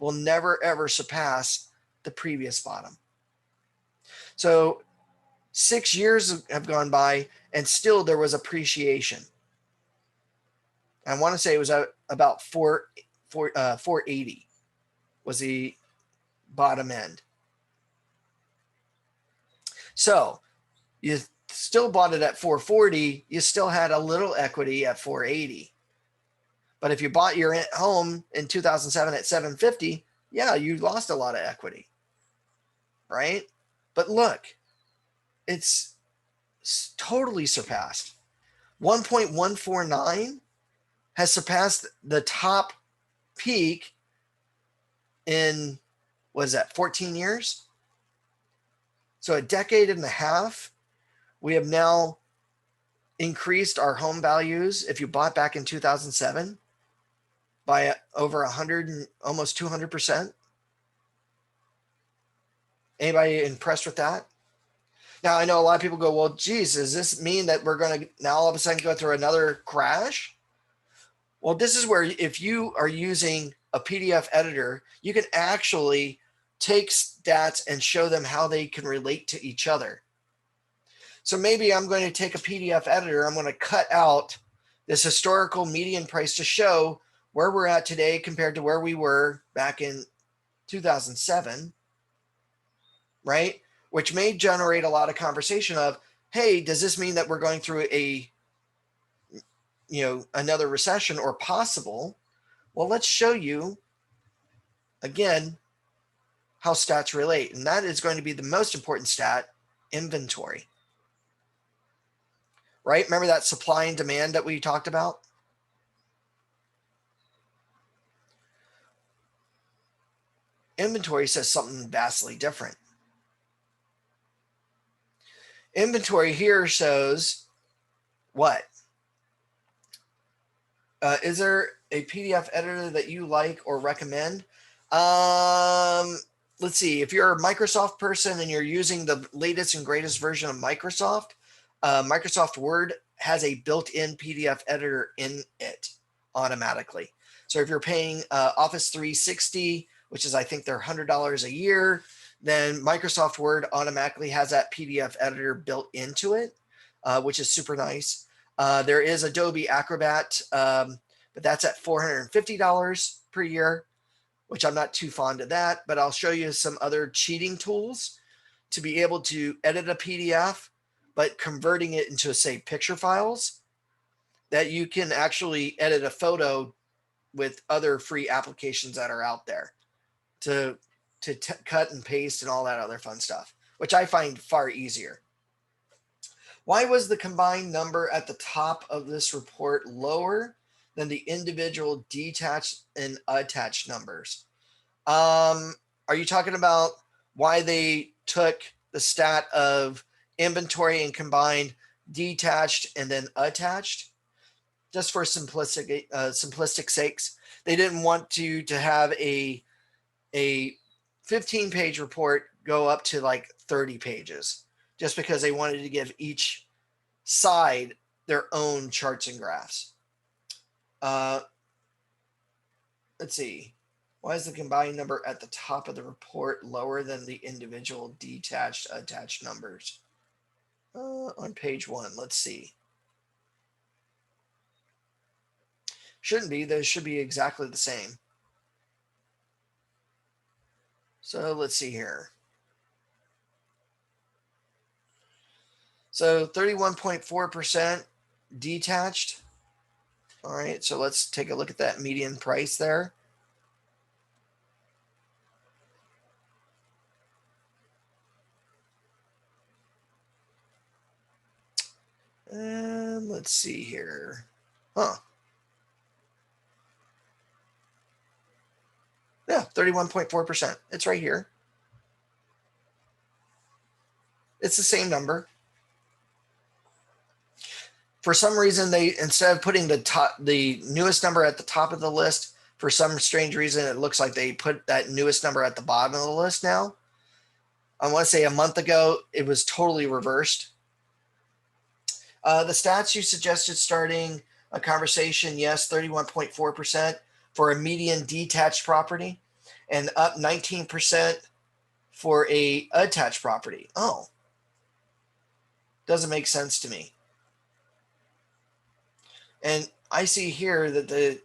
will never ever surpass the previous bottom. So 6 years have gone by and still there was appreciation. I want to say it was about 480 was the bottom end. So you still bought it at 440, you still had a little equity at 480. But if you bought your home in 2007 at 750, yeah, you lost a lot of equity, right? But look, it's totally surpassed. 1.149 has surpassed the top peak in, what is that, 14 years? So a decade and a half, we have now increased our home values, if you bought back in 2007, by over 100 and almost 200%. Anybody impressed with that? Now, I know a lot of people go, well, geez, does this mean that we're going to now all of a sudden go through another crash? Well, this is where if you are using a PDF editor, you can actually take stats and show them how they can relate to each other. So maybe I'm going to take a PDF editor. I'm going to cut out this historical median price to show where we're at today compared to where we were back in 2007, right? Which may generate a lot of conversation of, hey, does this mean that we're going through another recession or possible? Well, let's show you again how stats relate. And that is going to be the most important stat, inventory. Right? Remember that supply and demand that we talked about? Inventory says something vastly different. Inventory here shows what? Is there a PDF editor that you like or recommend? Let's see. If you're a Microsoft person and you're using the latest and greatest version of Microsoft, Microsoft Word has a built-in PDF editor in it automatically. So if you're paying Office 360, which is I think they're $100 a year, then Microsoft Word automatically has that PDF editor built into it, which is super nice. There is Adobe Acrobat, but that's at $450 per year, which I'm not too fond of that, but I'll show you some other cheating tools to be able to edit a PDF, but converting it into, say, picture files that you can actually edit a photo with other free applications that are out there to cut and paste and all that other fun stuff, which I find far easier. Why was the combined number at the top of this report lower than the individual detached and attached numbers? Are you talking about why they took the stat of inventory and combined detached and then attached? Just for simplistic sakes, they didn't want to have a 15-page report go up to like 30 pages, just because they wanted to give each side their own charts and graphs. Let's see. Why is the combined number at the top of the report lower than the individual detached, attached numbers? On page 1, let's see. Shouldn't be. Those should be exactly the same. So let's see here. So 31.4% detached. All right, so let's take a look at that median price there. And let's see here. Yeah, 31.4%. It's right here. It's the same number. For some reason, they, instead of putting the newest number at the top of the list, for some strange reason, it looks like they put that newest number at the bottom of the list now. I want to say a month ago, it was totally reversed. The stats you suggested starting a conversation, yes, 31.4% for a median detached property and up 19% for a attached property. Oh, doesn't make sense to me. And I see here that the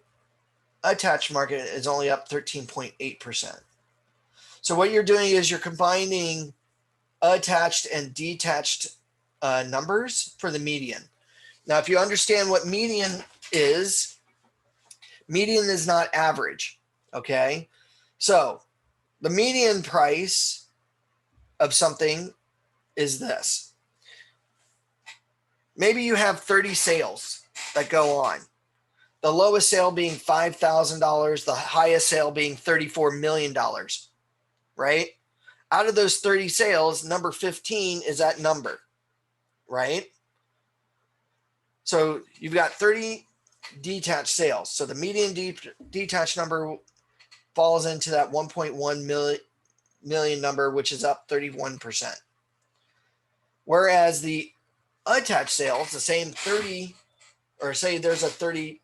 attached market is only up 13.8%. So what you're doing is you're combining attached and detached numbers for the median. Now, if you understand what median is not average, okay? So the median price of something is this. Maybe you have 30 sales that go on. The lowest sale being $5,000, the highest sale being $34 million, right? Out of those 30 sales, number 15 is that number, right? So you've got 30 detached sales. So the median detached number falls into that 1.1 million number, which is up 31%. Whereas the attached sales, the same 30, or say there's a 30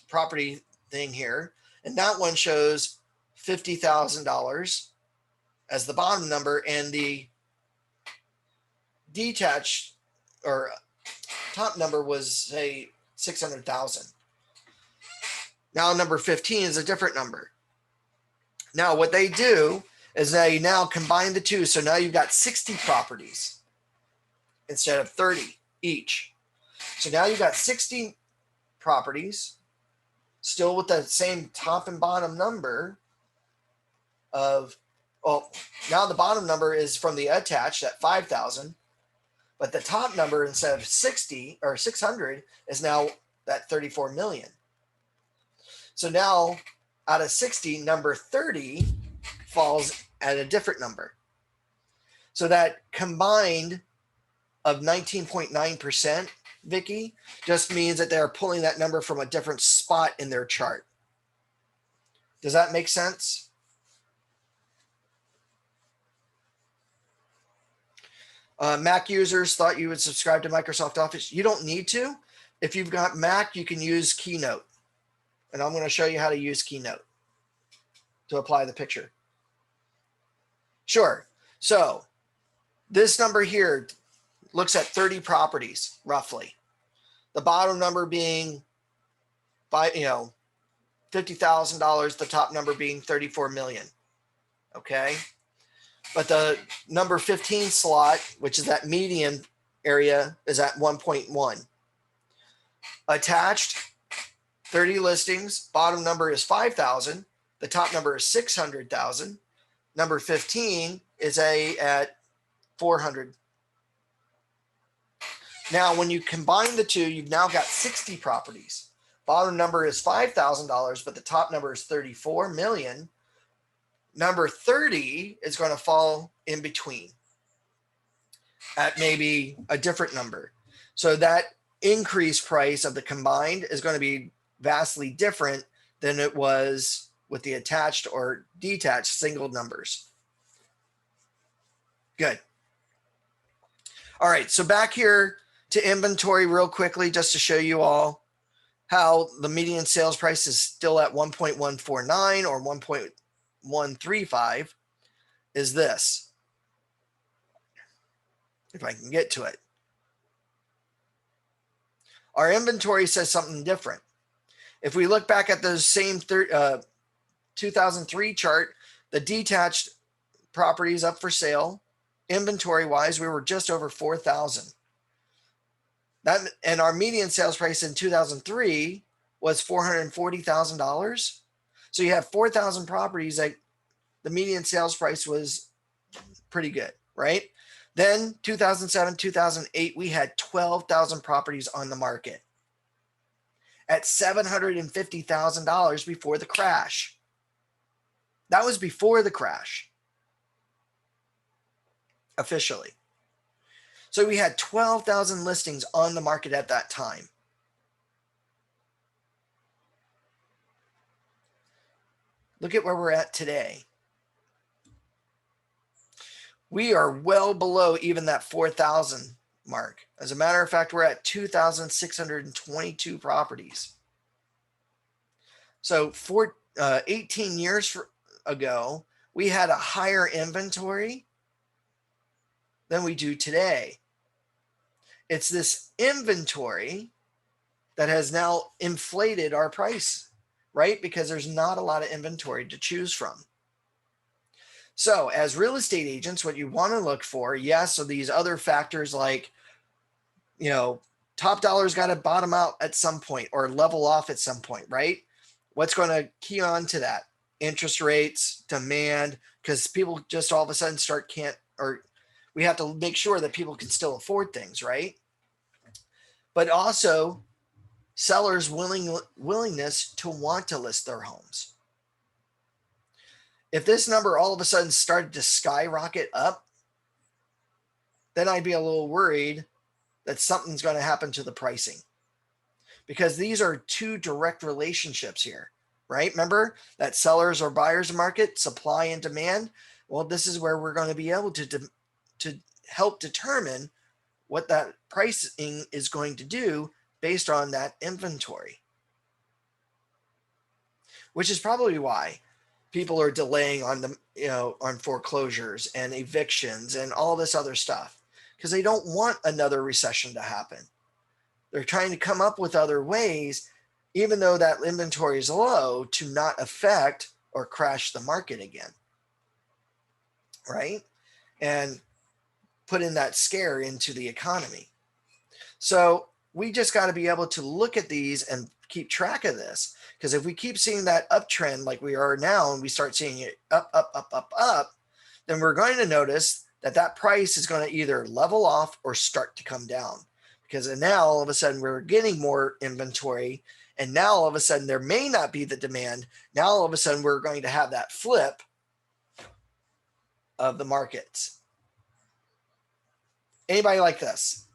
property thing here, and that one shows $50,000 as the bottom number, and the detached or top number was, say, 600,000. Now number 15 is a different number. Now what they do is they now combine the two, so now you've got 60 properties instead of 30 each. So now you got 60 properties, still with the same top and bottom number of, well, now the bottom number is from the attached at 5,000, but the top number instead of 60 or 600 is now that 34 million. So now out of 60, number 30 falls at a different number. So that combined of 19.9%, Vicky, just means that they're pulling that number from a different spot in their chart. Does that make sense? Mac users thought you would subscribe to Microsoft Office. You don't need to. If you've got Mac, you can use Keynote. And I'm going to show you how to use Keynote to apply the picture. Sure. So this number here looks at 30 properties, roughly. The bottom number being $50,000, the top number being 34 million. Okay. But the number 15 slot, which is that median area, is at 1.1. Attached, 30 listings. Bottom number is 5,000. The top number is 600,000. Number 15 is at 400. Now, when you combine the two, you've now got 60 properties. Bottom number is $5,000, but the top number is 34 million. Number 30 is going to fall in between at maybe a different number. So that increased price of the combined is going to be vastly different than it was with the attached or detached single numbers. Good. All right, so back here to inventory real quickly, just to show you all how the median sales price is still at 1.149 or 1.135 is this. If I can get to it. Our inventory says something different. If we look back at those same 2003 chart, the detached properties up for sale, inventory wise, we were just over 4,000. And our median sales price in 2003 was $440,000. So you have 4,000 properties that the median sales price was pretty good, right? Then 2007, 2008, we had 12,000 properties on the market at $750,000 before the crash. That was before the crash, officially. So we had 12,000 listings on the market at that time. Look at where we're at today. We are well below even that 4,000 mark. As a matter of fact, we're at 2,622 properties. So 18 years ago, we had a higher inventory than we do today. It's this inventory that has now inflated our price, right? Because there's not a lot of inventory to choose from. So as real estate agents, what you want to look for, yes, are these other factors like, top dollar's got to bottom out at some point or level off at some point, right? What's going to key on to that? Interest rates, demand, because people just all of a sudden we have to make sure that people can still afford things, right? But also sellers' willingness to want to list their homes. If this number all of a sudden started to skyrocket up, then I'd be a little worried that something's going to happen to the pricing, because these are two direct relationships here, right? Remember that sellers or buyers market, supply and demand. Well, this is where we're going to be able to help determine what that pricing is going to do based on that inventory, which is probably why people are delaying on on foreclosures and evictions and all this other stuff, because they don't want another recession to happen. They're trying to come up with other ways, even though that inventory is low, to not affect or crash the market again, right? And put in that scare into the economy. So we just got to be able to look at these and keep track of this. Because if we keep seeing that uptrend like we are now, and we start seeing it up, then we're going to notice that that price is going to either level off or start to come down. Because now all of a sudden we're getting more inventory, and now all of a sudden there may not be the demand. Now all of a sudden we're going to have that flip of the markets. Anybody like this?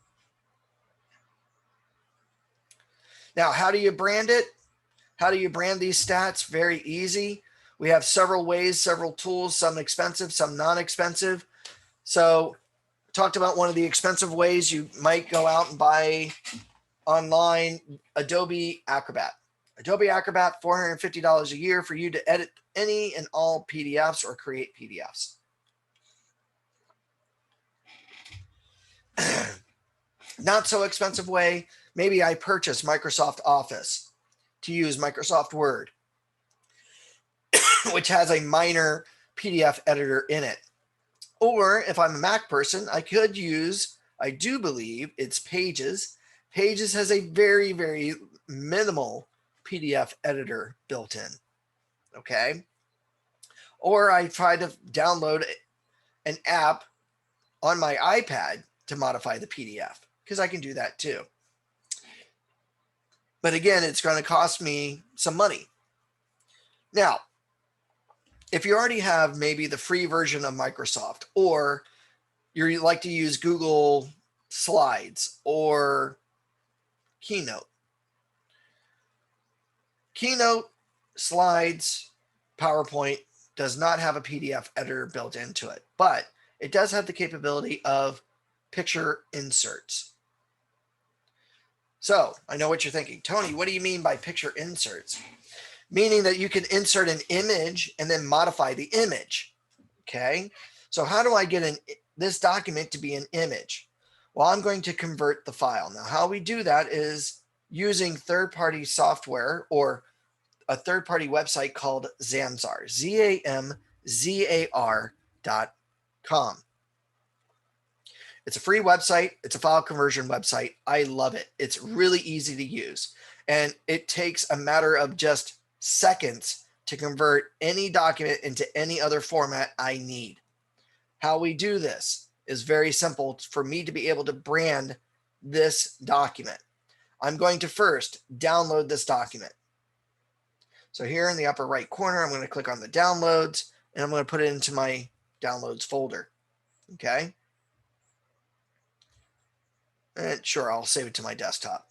Now, how do you brand it? How do you brand these stats? Very easy. We have several ways, several tools, some expensive, some non-expensive. So talked about one of the expensive ways. You might go out and buy online Adobe Acrobat. Adobe Acrobat, $450 a year for you to edit any and all PDFs or create PDFs. Not so expensive way. Maybe I purchase Microsoft Office to use Microsoft Word, which has a minor PDF editor in it. Or if I'm a Mac person, I could use, I do believe it's Pages. Pages has a very, very minimal PDF editor built in. Okay. Or I try to download an app on my iPad to modify the PDF, because I can do that too. But again, it's going to cost me some money. Now, if you already have maybe the free version of Microsoft, or you like to use Google Slides or Keynote, Slides, PowerPoint does not have a PDF editor built into it, but it does have the capability of picture inserts. So I know what you're thinking, Tony, what do you mean by picture inserts? Meaning that you can insert an image and then modify the image. Okay. So how do I get this document to be an image? Well, I'm going to convert the file. Now, how we do that is using third-party software or a third-party website called Zamzar, ZAMZAR.com. It's a free website. It's a file conversion website. I love it. It's really easy to use. And it takes a matter of just seconds to convert any document into any other format I need. How we do this is very simple for me to be able to brand this document. I'm going to first download this document. So here in the upper right corner, I'm going to click on the downloads, and I'm going to put it into my downloads folder. Okay. And sure, I'll save it to my desktop.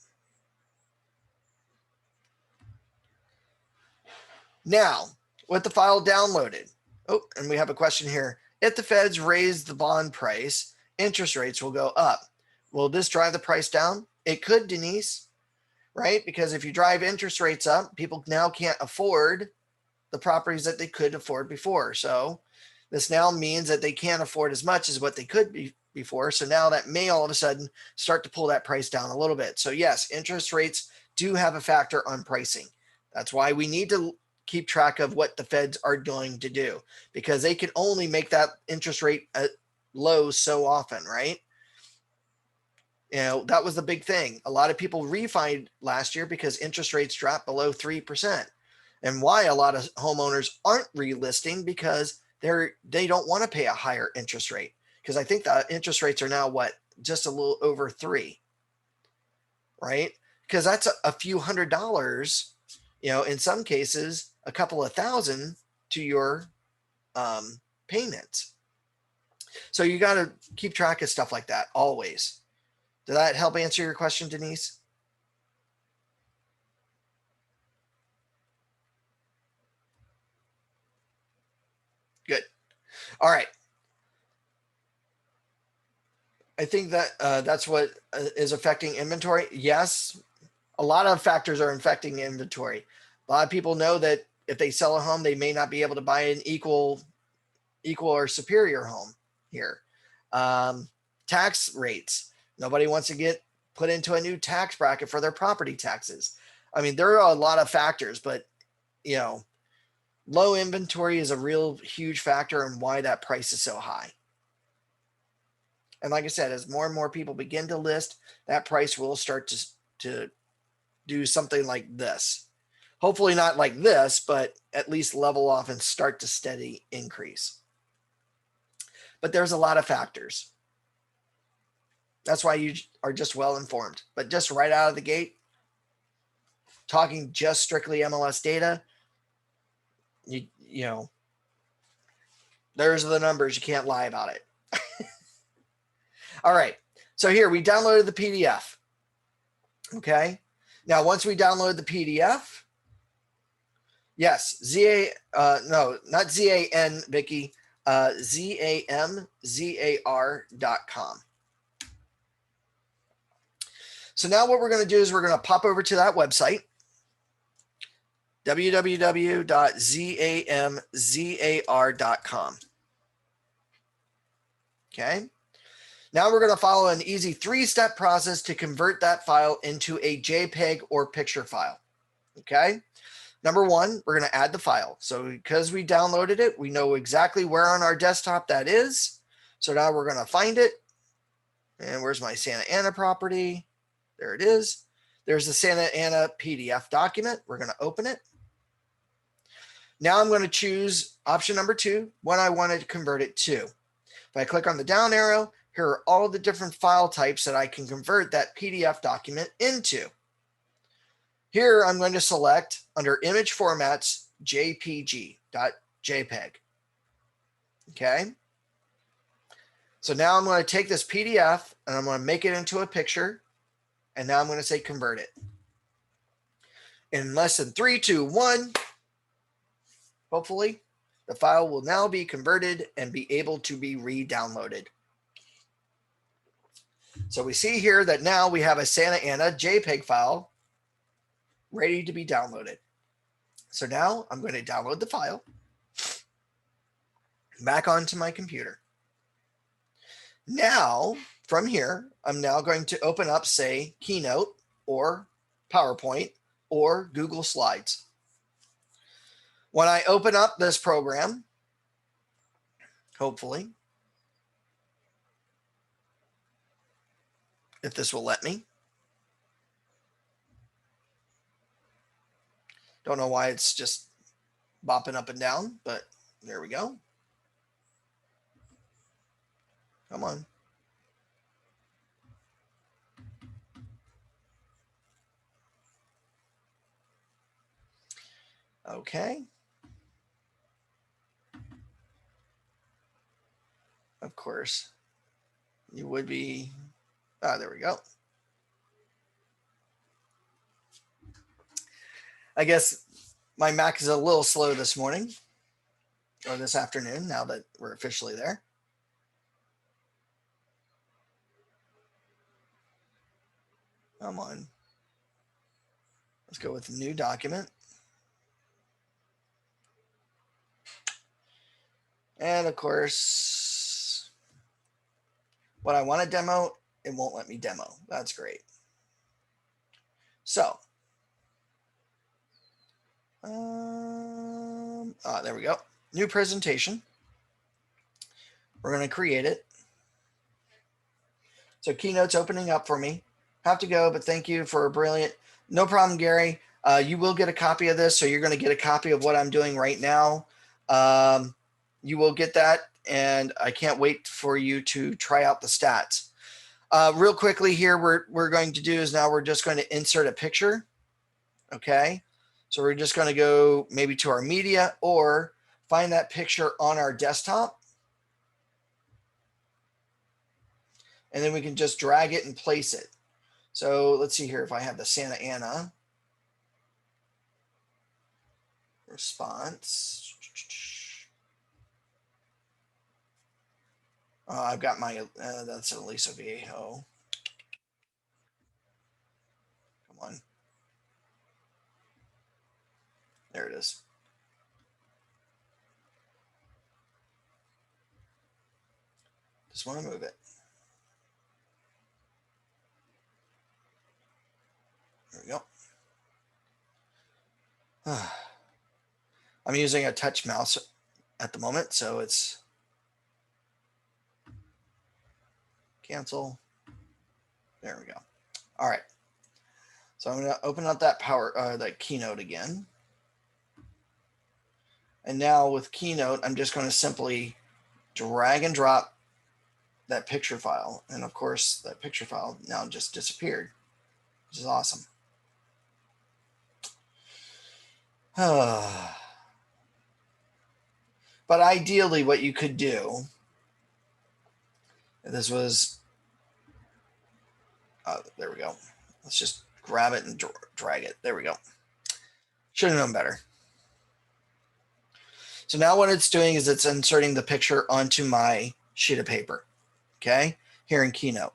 Now, with the file downloaded, oh, and we have a question here. If the feds raise the bond price, interest rates will go up. Will this drive the price down? It could, Denise, right? Because if you drive interest rates up, people now can't afford the properties that they could afford before. So this now means that they can't afford as much as what they could be before. So now that may all of a sudden start to pull that price down a little bit. So yes, interest rates do have a factor on pricing. That's why we need to keep track of what the feds are going to do, because they can only make that interest rate low so often, right? You know, that was the big thing. A lot of people refied last year because interest rates dropped below 3%. And why a lot of homeowners aren't relisting, because they don't want to pay a higher interest rate. Because I think the interest rates are now what, just a little over 3, right? Because that's a few $100s, you know, in some cases, a couple of thousand to your payments. So you got to keep track of stuff like that always. Did that help answer your question, Denise? Good. All right. I think that that's what is affecting inventory. Yes, a lot of factors are affecting inventory. A lot of people know that if they sell a home, they may not be able to buy an equal or superior home here. Tax rates. Nobody wants to get put into a new tax bracket for their property taxes. I mean, there are a lot of factors, but you know, low inventory is a real huge factor in why that price is so high. And like I said, as more and more people begin to list, that price will start to do something like this. Hopefully not like this, but at least level off and start to steady increase. But there's a lot of factors. That's why you are just well informed. But just right out of the gate, talking just strictly MLS data, you know, there's the numbers. You can't lie about it. All right. So here we downloaded the PDF. Okay. Now, once we download the PDF, yes, no, not ZAN, Vicky, ZAMZAR.com. So now what we're going to do is we're going to pop over to that website, www.zamzar.com. Okay. Now we're going to follow an easy 3-step process to convert that file into a JPEG or picture file. Okay. Number one, we're going to add the file. So because we downloaded it, we know exactly where on our desktop that is. So now we're going to find it. And where's my Santa Ana property? There it is. There's the Santa Ana PDF document. We're going to open it. Now I'm going to choose option number 2, what I wanted to convert it to. If I click on the down arrow, here are all the different file types that I can convert that PDF document into. Here I'm going to select under image formats, JPG.jpg. Okay. So now I'm going to take this PDF and I'm going to make it into a picture. And now I'm going to say convert it. In less than 3, 2, 1, hopefully, the file will now be converted and be able to be re-downloaded. So we see here that now we have a Santa Ana JPEG file ready to be downloaded. So now I'm going to download the file back onto my computer. Now, from here, I'm now going to open up, say, Keynote or PowerPoint or Google Slides. When I open up this program, hopefully, if this will let me. Don't know why it's just bopping up and down, but there we go. Come on. Okay. Of course, you would be, there we go. I guess my Mac is a little slow this morning or this afternoon now that we're officially there. Come on. Let's go with new document. And of course, what I want to demo, it won't let me demo. That's great. So, there we go. New presentation. We're going to create it. So Keynote's opening up for me. Have to go, but thank you for a brilliant. No problem, Gary. You will get a copy of this, so you're going to get a copy of what I'm doing right now. You will get that, and I can't wait for you to try out the stats. Real quickly here, we're going to do is now we're just going to insert a picture. Okay, so we're just going to go maybe to our media or find that picture on our desktop. And then we can just drag it and place it. So let's see here if I have the Santa Ana response. I've got my, that's Elisa Viejo. Come on. There it is. Just want to move it. There we go. I'm using a touch mouse at the moment, so it's cancel. There we go. All right. So I'm going to open up that that Keynote again. And now with Keynote, I'm just going to simply drag and drop that picture file. And of course, that picture file now just disappeared, which is awesome. But ideally, what you could do, this was, there we go. Let's just grab it and drag it. There we go. Should have known better. So now what it's doing is it's inserting the picture onto my sheet of paper, okay, here in Keynote.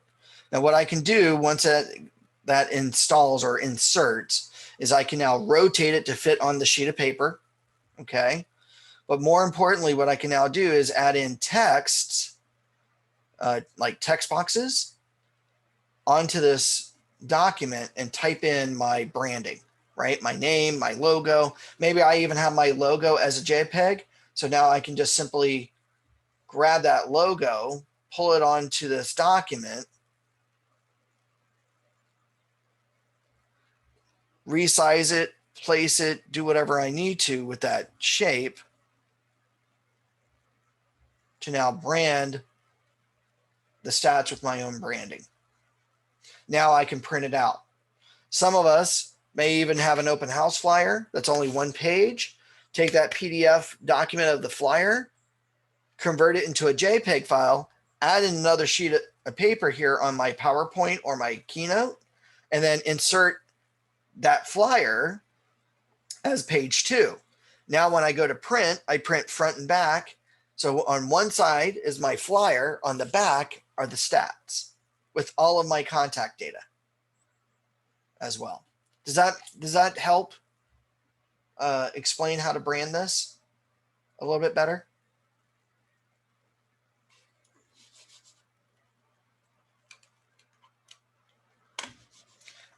Now what I can do once that installs or inserts is I can now rotate it to fit on the sheet of paper, okay? But more importantly, what I can now do is add in text, like text boxes, onto this document and type in my branding, right? My name, my logo. Maybe I even have my logo as a JPEG. So now I can just simply grab that logo, pull it onto this document, resize it, place it, do whatever I need to with that shape to now brand the stats with my own branding. Now I can print it out. Some of us may even have an open house flyer that's only one page. Take that PDF document of the flyer, convert it into a JPEG file, add in another sheet of paper here on my PowerPoint or my Keynote, and then insert that flyer as page 2. Now when I go to print, I print front and back. So on one side is my flyer, on the back are the stats with all of my contact data as well. Does that help explain how to brand this a little bit better?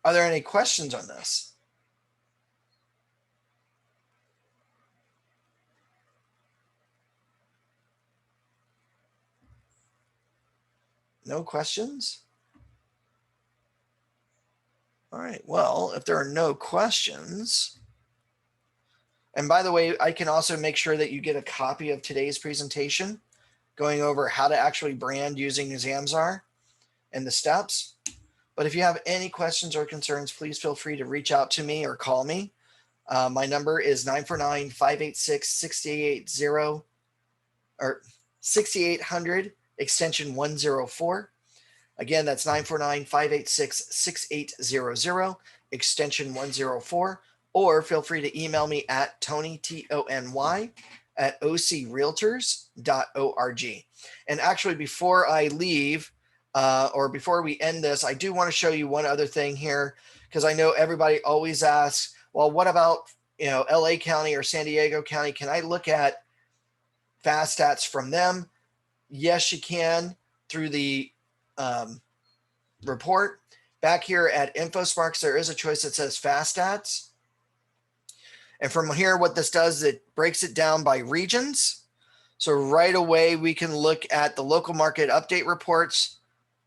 Are there any questions on this? No questions? All right, well, if there are no questions, and by the way, I can also make sure that you get a copy of today's presentation going over how to actually brand using Zamzar and the steps. But if you have any questions or concerns, please feel free to reach out to me or call me. My number is 949-586-6880 or 6800 extension 104. Again, that's 949-586-6800 extension 104. Or feel free to email me at Tony, Tony, at ocrealtors.org. And actually, before I leave, or before we end this, I do want to show you one other thing here, because I know everybody always asks, well, what about, LA County or San Diego County? Can I look at FastStats from them? Yes, you can through the report. Back here at InfoSparks, there is a choice that says FastStats. And from here, what this does is it breaks it down by regions. So right away, we can look at the local market update reports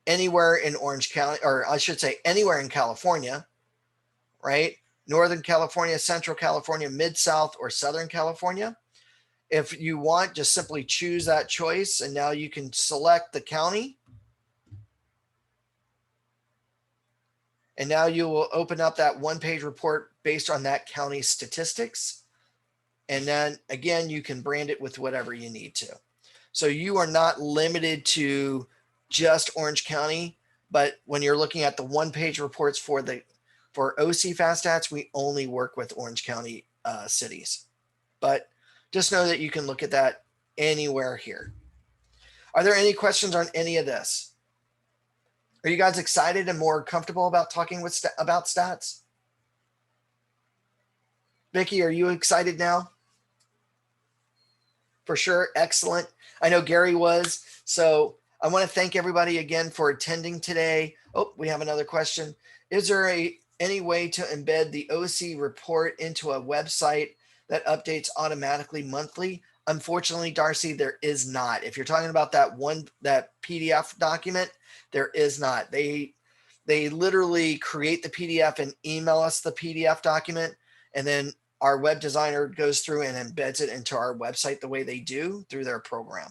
anywhere in Orange County, or I should say anywhere in California, right? Northern California, Central California, Mid-South, or Southern California. If you want, just simply choose that choice, and now you can select the county. And now you will open up that one-page report based on that county's statistics. And then again, you can brand it with whatever you need to. So you are not limited to just Orange County, but when you're looking at the one-page reports for OC FastStats, we only work with Orange County cities. But just know that you can look at that anywhere here. Are there any questions on any of this? Are you guys excited and more comfortable about talking about stats? Vicki, are you excited now? For sure. Excellent. I know Gary was. So I want to thank everybody again for attending today. Oh, we have another question. Is there any way to embed the OC report into a website that updates automatically monthly? Unfortunately, Darcy, there is not. If you're talking about that PDF document, there is not. They literally create the PDF and email us the PDF document, and then our web designer goes through and embeds it into our website the way they do through their program.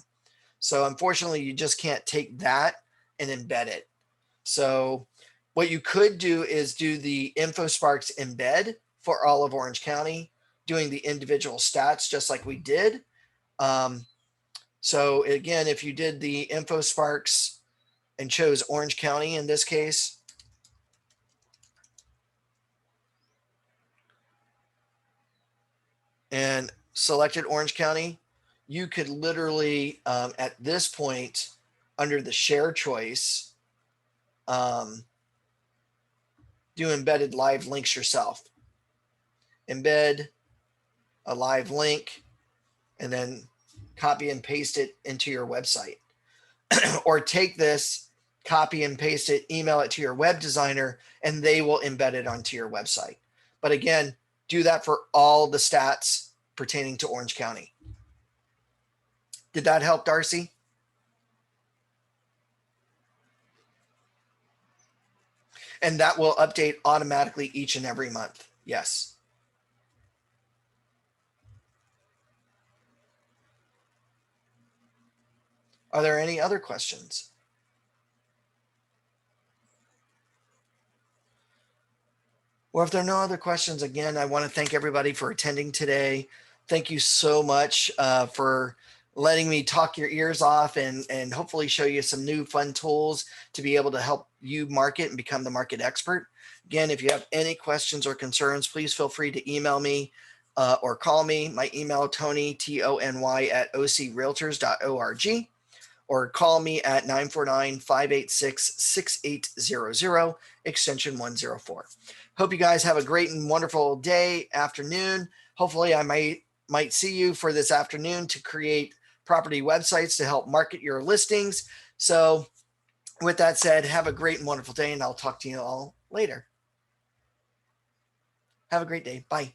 So unfortunately, you just can't take that and embed it. So what you could do is do the InfoSparks embed for all of Orange County, doing the individual stats just like we did. So again, if you did the InfoSparks and chose Orange County in this case, and selected Orange County, you could literally, at this point, under the share choice, do embedded live links yourself. Embed a live link and then copy and paste it into your website. Or take this, copy and paste it, email it to your web designer, and they will embed it onto your website. But again, do that for all the stats pertaining to Orange County. Did that help, Darcy? And that will update automatically each and every month. Yes. Are there any other questions? Well, if there are no other questions, again, I want to thank everybody for attending today. Thank you so much for letting me talk your ears off and hopefully show you some new fun tools to be able to help you market and become the market expert. Again, if you have any questions or concerns, please feel free to email me or call me. My email, Tony, Tony, at ocrealtors.org, or call me at 949-586-6800, extension 104. Hope you guys have a great and wonderful day, afternoon. Hopefully I might see you for this afternoon to create property websites to help market your listings. So with that said, have a great and wonderful day, and I'll talk to you all later. Have a great day. Bye.